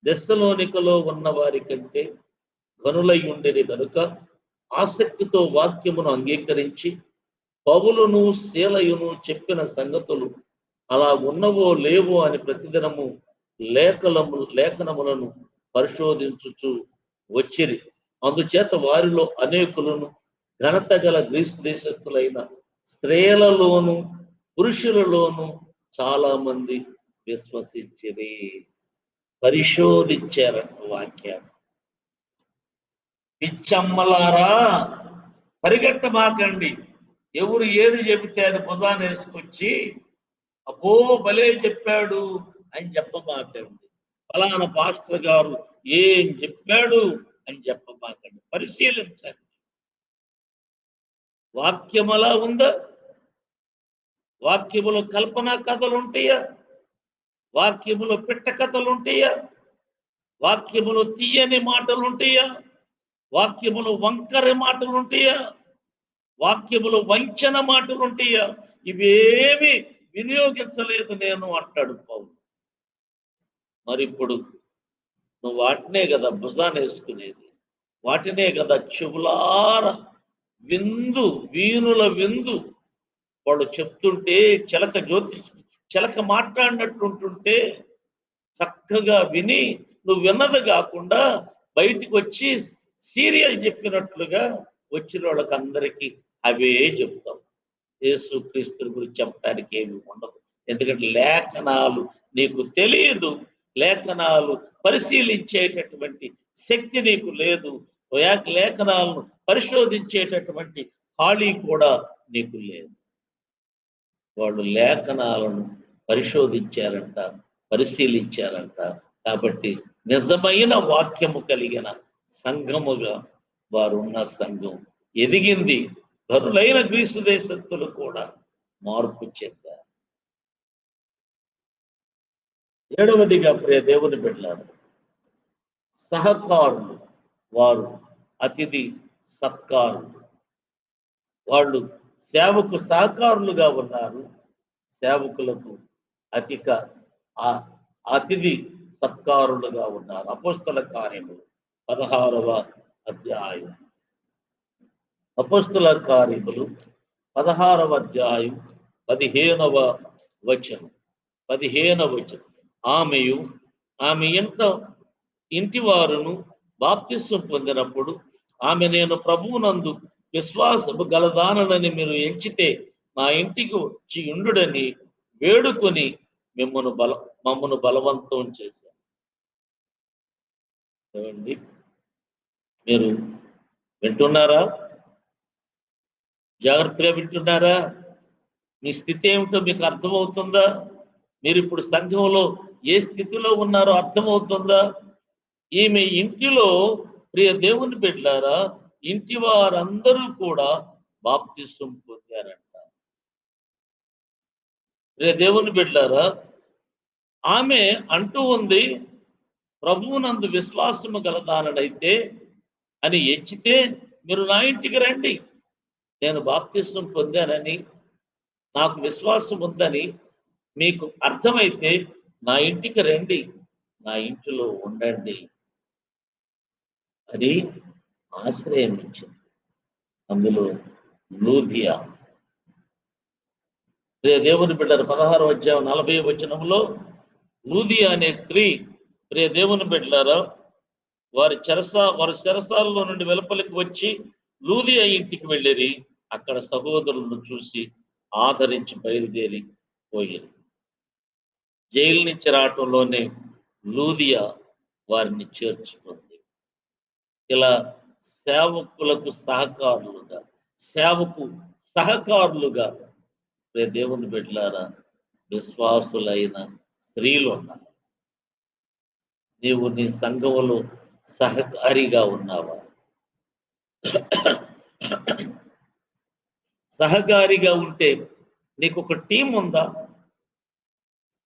A: దెస్సలోనికలో ఉన్న వారి కంటే గనులై ఉండేది కనుక ఆసక్తితో వాక్యమును అంగీకరించి పౌలును శీలయును చెప్పిన సంగతులు అలా ఉన్నవో లేవో అని ప్రతిదినము లేఖనములను పరిశోధించుచు వచ్చిరి. అందుచేత వారిలో అనేకులను ఘనత గల గ్రీసు దేశస్తులైన స్త్రీలలోను పురుషులలోను చాలా మంది విశ్వసించిరి. పరిశోధించారంట వాక్యాన్ని. పిచ్చమ్మలారా, పరిగెట్టమాకండి. ఎవరు ఏది చెబితే అది భుజాన వేసుకొచ్చి అబ్బో భలే చెప్పాడు అని చెప్పమాకండి. ఫలానా పాస్టర్ గారు ఏం చెప్పాడు అని చెప్పమాకండి. పరిశీలించండి. వాక్యం అలా ఉందా? వాక్యములో కల్పనా కథలు ఉంటాయా? వాక్యములో పిట్ట కథలు ఉంటాయా? వాక్యములో తీయని మాటలు ఉంటాయా? వాక్యములో వంకర మాటలు ఉంటాయా? వాక్యములో వంచన మాటలు ఉంటాయా? ఇవేమి వినియోగించలేదు నేను అంటాడు పౌలు. మరి ఇప్పుడు నువ్వు వాటినే కదా భుజాన్ని వేసుకునేది, వాటినే కదా చెవులార విందు, వీణుల విందు. వాళ్ళు చెప్తుంటే చిలక మాట్లాడినట్టుంటుంటే చక్కగా విని, నువ్వు విన్నది కాకుండా బయటికి వచ్చి సీరియల్ చెప్పినట్లుగా వచ్చిన వాళ్ళకి అందరికీ అవే చెప్తాం. యేసు క్రీస్తు గురించి చెప్పడానికి ఏమి ఉండదు. ఎందుకంటే లేఖనాలు నీకు తెలియదు, లేఖనాలు పరిశీలించేటటువంటి శక్తి నీకు లేదు, లేఖనాలను పరిశోధించేటటువంటి ఖాళీ కూడా నీకు లేదు. వాళ్ళు లేఖనాలను పరిశోధించారంట, పరిశీలించారంట. కాబట్టి నిజమైన వాక్యము కలిగిన సంఘముగా వారున్న సంఘం ఎదిగింది. ధనులైన గ్రీసు దేశస్తులు కూడా మార్పు చెందారు. 7వదిగా ప్రియ దేవుని బిడ్డలారా, సహకారులు. వారు అతిథి సత్కారులు. వాళ్ళు సేవకు సహకారులుగా ఉన్నారు. సేవకులకు అతిథి సత్కారులుగా ఉన్నారు. అపోస్తల కార్యములు 16వ అధ్యాయం. అపోస్తల కార్యములు 16వ అధ్యాయం 15వ వచనం. ఆమె ఇంటి వారును బాప్తిస్మం పొందినప్పుడు ఆమె, నేను ప్రభువునందు విశ్వాసము గలదానని మీరు ఎంచితే నా ఇంటికి వచ్చి ఉండుడని వేడుకొని మమ్మను బలవంతం చేశారు. ఏమండి, మీరు వింటున్నారా? జాగ్రత్తగా వింటున్నారా? మీ స్థితి ఏమిటో మీకు అర్థమవుతుందా? మీరు ఇప్పుడు సంఘంలో ఏ స్థితిలో ఉన్నారో అర్థమవుతుందా? ఈమె ఇంటిలో ప్రియ దేవుని బిడ్డలారా, ఇంటి వారందరూ కూడా బాప్తిస్మం పొందారంట. ప్రియ దేవుని బిడ్డలారా, ఆమె అంటూ ఉంది, ప్రభువునందు విశ్వాసము గలదానైతే అని ఎంచితే మీరు నా ఇంటికి రండి, నేను బాప్తిస్మం పొందానని, నాకు విశ్వాసం ఉందని మీకు అర్థమైతే నా ఇంటికి రండి, నా ఇంటిలో ఉండండి అని ఆశ్రయం ఇచ్చింది. అందులో లూదియా. ప్రియ దేవుని బిడ్డలు 16వ అధ్యాయం 40వ వచనంలో లూదియా అనే స్త్రీ, ప్రియ దేవుని బిడ్డలారా, వారి చెరసాలలో నుండి వెలుపలికి వచ్చి లూదియా ఇంటికి వెళ్ళిరి. అక్కడ సహోదరులను చూసి ఆదరించి బయలుదేరి పోయారు. జైలు నుంచి రావటంలోనే లూదియా వారిని చేర్చుకుంది. ఇలా సేవకులకు సహకారులుగా దేవుని బిడ్డలారా విశ్వాసులైన స్త్రీలు ఉన్నారు. నీవు నీ సంఘములో సహకారిగా ఉన్నావా? సహకారిగా ఉంటే నీకు ఒక టీం ఉందా?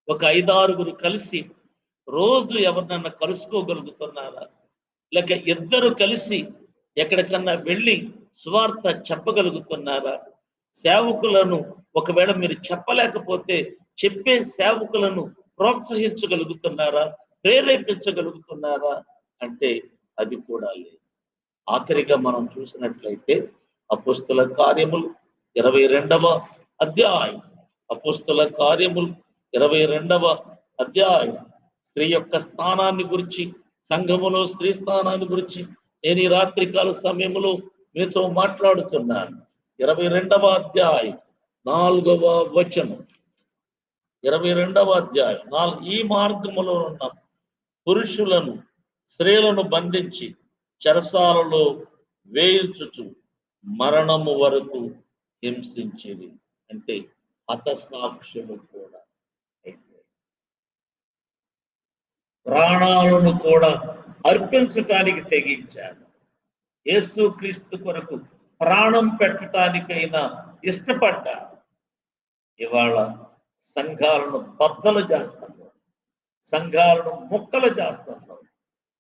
A: ఒక 5-6 కలిసి రోజు ఎవరినన్నా కలుసుకోగలుగుతున్నారా? లేక ఇద్దరు కలిసి ఎక్కడికన్నా వెళ్ళి సువార్త చెప్పగలుగుతున్నారా? సేవకులను ఒకవేళ మీరు చెప్పలేకపోతే చెప్పే సేవకులను ప్రోత్సహించగలుగుతున్నారా? ప్రేరేపించగలుగుతున్నారా? అంటే అది కూడా లేదు. ఆఖరిగా మనం చూసినట్లయితే అపోస్తల కార్యములు 22వ అధ్యాయం. అపోస్తల కార్యములు 22వ అధ్యాయం. స్త్రీ యొక్క స్థానాన్ని గురించి, సంఘములో స్త్రీ స్థానాన్ని గురించి నేను ఈ రాత్రికాల సమయంలో మీతో మాట్లాడుతున్నాను. 22వ అధ్యాయం 4వ వచనం. 22వ అధ్యాయం ఈ మార్గములో ఉన్న పురుషులను స్త్రీలను బంధించి చెరసాలలో వేయించుచు మరణము వరకు హింసించిరి అంటే హతసాక్షులు కూడా అయిపోయారు. ప్రాణాలను కూడా అర్పించటానికి తెగించారు. యేసుక్రీస్తు కొరకు ప్రాణం పెట్టడానికైనా ఇష్టపడ్డారు. ఇవాళ సంఘాలను బద్దలు చేస్తున్నారు, సంఘాలను ముక్కలు చేస్తున్నారు,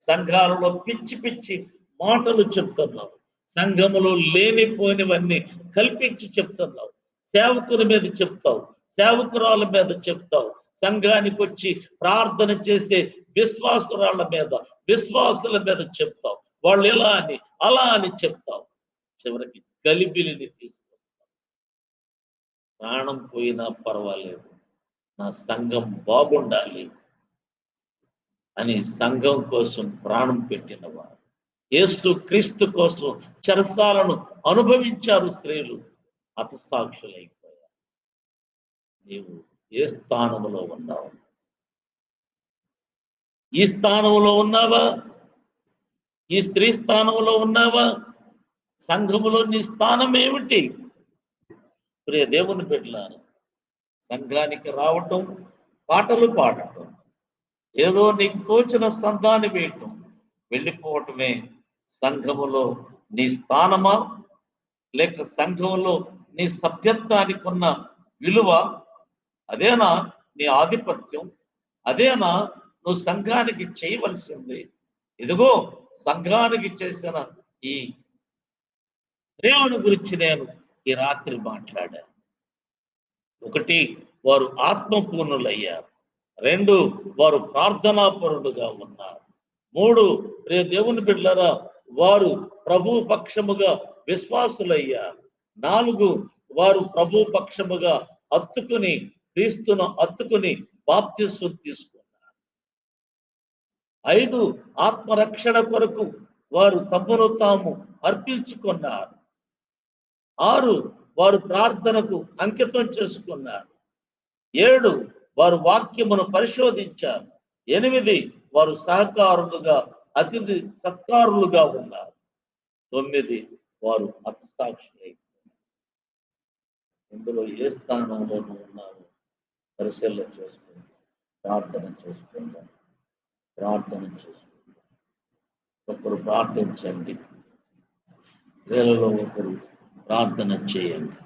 A: సంఘాలలో పిచ్చి పిచ్చి మాటలు చెప్తున్నావు, సంఘములో లేనిపోయినవన్నీ కల్పించి చెప్తున్నావు, సేవకుల మీద చెప్తావు, సేవకురాల మీద చెప్తావు, సంఘానికి వచ్చి ప్రార్థన చేసే విశ్వాసురాళ్ళ మీద విశ్వాసుల మీద చెప్తావు, వాళ్ళు ఎలా అని అలా అని చెప్తావు, చివరికి గలిబిలిని తీసుకొస్తావు. ప్రాణం పోయినా పర్వాలేదు, నా సంఘం బాగుండాలి అని సంఘం కోసం ప్రాణం పెట్టిన వారు, యేసు క్రీస్తు కోసం చెరసాలను అనుభవించారు స్త్రీలు, హతసాక్షులైపోయారు. నీవు ఏ స్థానంలో ఉన్నావు? ఈ స్థానంలో ఉన్నావా? ఈ స్త్రీ స్థానంలో ఉన్నావా? సంఘములో నీ స్థానం ఏమిటి? ప్రియ దేవుని బిడ్డలారా, సంఘానికి రావటం, పాటలు పాడటం, ఏదో నీకు తోచిన సంతాన్ని వేయటం, వెళ్ళిపోవటమే సంఘములో నీ స్థానమా? లేక సంఘములో నీ సభ్యత్వానికి ఉన్న విలువ అదేనా? నీ ఆధిపత్యం అదేనా? నువ్వు సంఘానికి చేయవలసింది. ఇదిగో సంఘానికి చేసిన ఈ ప్రేమను గురించి నేను ఈ రాత్రి మాట్లాడాను. ఒకటి, వారు ఆత్మపూర్ణులయ్యారు. రెండు, వారు ప్రార్థనాపరుడుగా ఉన్నారు. మూడు, రే దేవుని బిడ్డలారా, వారు ప్రభు పక్షముగా విశ్వాసులయ్యారు. నాలుగు, వారు ప్రభు పక్షముగా హత్తుకుని క్రీస్తును హత్తుకుని బాప్తిస్మం తీసుకున్నారు. ఐదు, ఆత్మరక్షణ కొరకు వారు తమను తాము అర్పించుకున్నారు. ఆరు, వారు ప్రార్థనకు అంకితం చేసుకున్నారు. ఏడు, వారు వాక్యమును పరిశోధించారు. ఎనిమిది, వారు సహకారులుగా అతిథి సత్కారులుగా ఉన్నారు. తొమ్మిది, వారు హతసాక్షులై. ఇందులో ఏ స్థానంలో ఉన్నారు పరిశీలన చేసుకుందాం, ప్రార్థన చేసుకుందాం, ప్రార్థన చేసుకుందాం. ఒకరు ప్రార్థించండి, స్త్రీలలో ఒకరు ప్రార్థన చేయండి.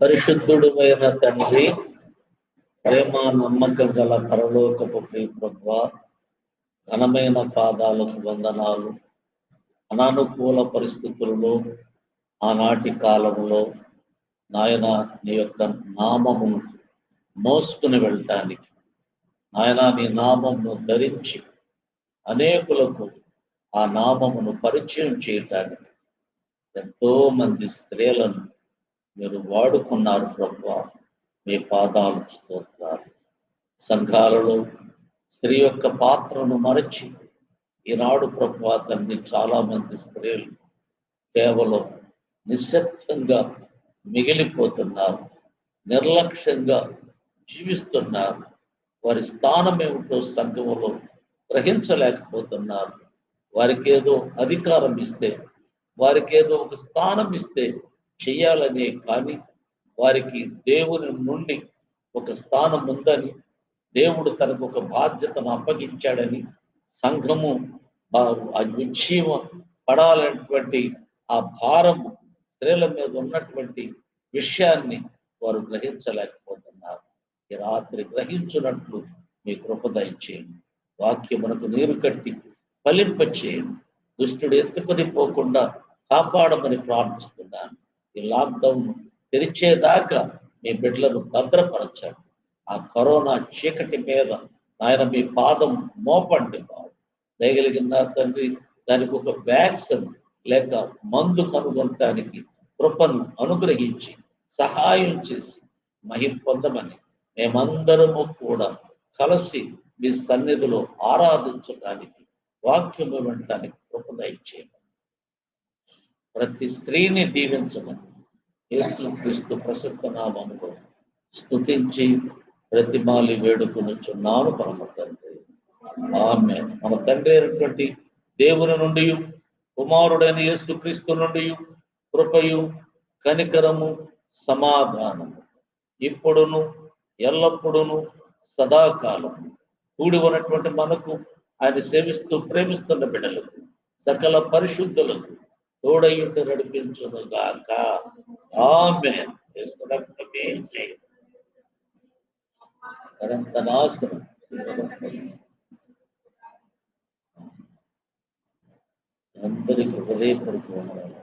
A: పరిశుద్ధుడైన తండ్రి, ప్రేమ నమ్మకం గల పరలోకపు ప్రభువా, ఘనమైన పాదాలకు వందనాలు. అనానుకూల పరిస్థితుల్లో ఆనాటి కాలంలో నాయన నీ యొక్క నామమును మోసుకుని వెళ్ళటానికి, నాయన నీ నామమును ధరించి అనేకులకు ఆ నామమును పరిచయం చేయటానికి ఎంతో మంది స్త్రీలను మీరు వాడుకున్నారు ప్రభువా. మీ పాదాలు స్తోత్రాలు. సంఘాలలో స్త్రీ యొక్క పాత్రను మరచి ఈనాడు ప్రభువా తండ్రి చాలా మంది స్త్రీలు కేవలం నిశ్శబ్దంగా మిగిలిపోతున్నారు, నిర్లక్ష్యంగా జీవిస్తున్నారు. వారి స్థానం ఏమిటో సంఘంలో గ్రహించలేకపోతున్నారు. వారికి ఏదో అధికారం ఇస్తే, వారికి ఏదో ఒక స్థానం ఇస్తే చెయ్యాలనే, కానీ వారికి దేవుని నుండి ఒక స్థానం ఉందని, దేవుడు తనకు ఒక బాధ్యతను అప్పగించాడని, సంఘము ఉజ్జీవ పడాలనేటువంటి ఆ భారము స్త్రీల మీద ఉన్నటువంటి విషయాన్ని వారు గ్రహించలేకపోతున్నారు. ఈ రాత్రి గ్రహించున్నట్లు మీ కృప దయచేయండి. వాక్యమునకు నీరు కట్టి ఫలింపచేయండి. దుష్టుడు ఎత్తుకొని పోకుండా కాపాడమని ప్రార్థిస్తున్నాను. ఈ లాక్డౌన్ తెరిచేదాకా మీ బిడ్డలను భద్రపరచండి. ఆ కరోనా చీకటి మీద ఆయన మీ పాదం మోపండి బాబు. దయగలిగిన తండ్రి, దానికి ఒక వ్యాక్సిన్ లేక మందు కనుగొనటానికి కృపను అనుగ్రహించి సహాయం చేసి మహిమ పొందమని మేమందరము కూడా కలిసి మీ సన్నిధిలో ఆరాధించడానికి, వాక్యము వినటానికి కృప దయచేయమని, ప్రతి స్త్రీని దీవించమని యేసుక్రీస్తు ప్రశస్త నామములో స్తుతించి ప్రతిమాలి వేడుకొనుచున్నాను పరమ తండ్రి. ఆమేన్. మన తండ్రి అయినటువంటి దేవుని నుండి, కుమారుడైన యేసుక్రీస్తు నుండి కృపయు కనికరము సమాధానము ఇప్పుడును ఎల్లప్పుడూను సదాకాలము కూడి ఉన్నటువంటి మనకు, ఆయన సేవిస్తూ ప్రేమిస్తున్న బిడ్డలకు, సకల పరిశుద్ధులకు తోడయుండి నడిపించును గాక. ఆమేన్. నాశనం అందరికి హృదయపూర్వక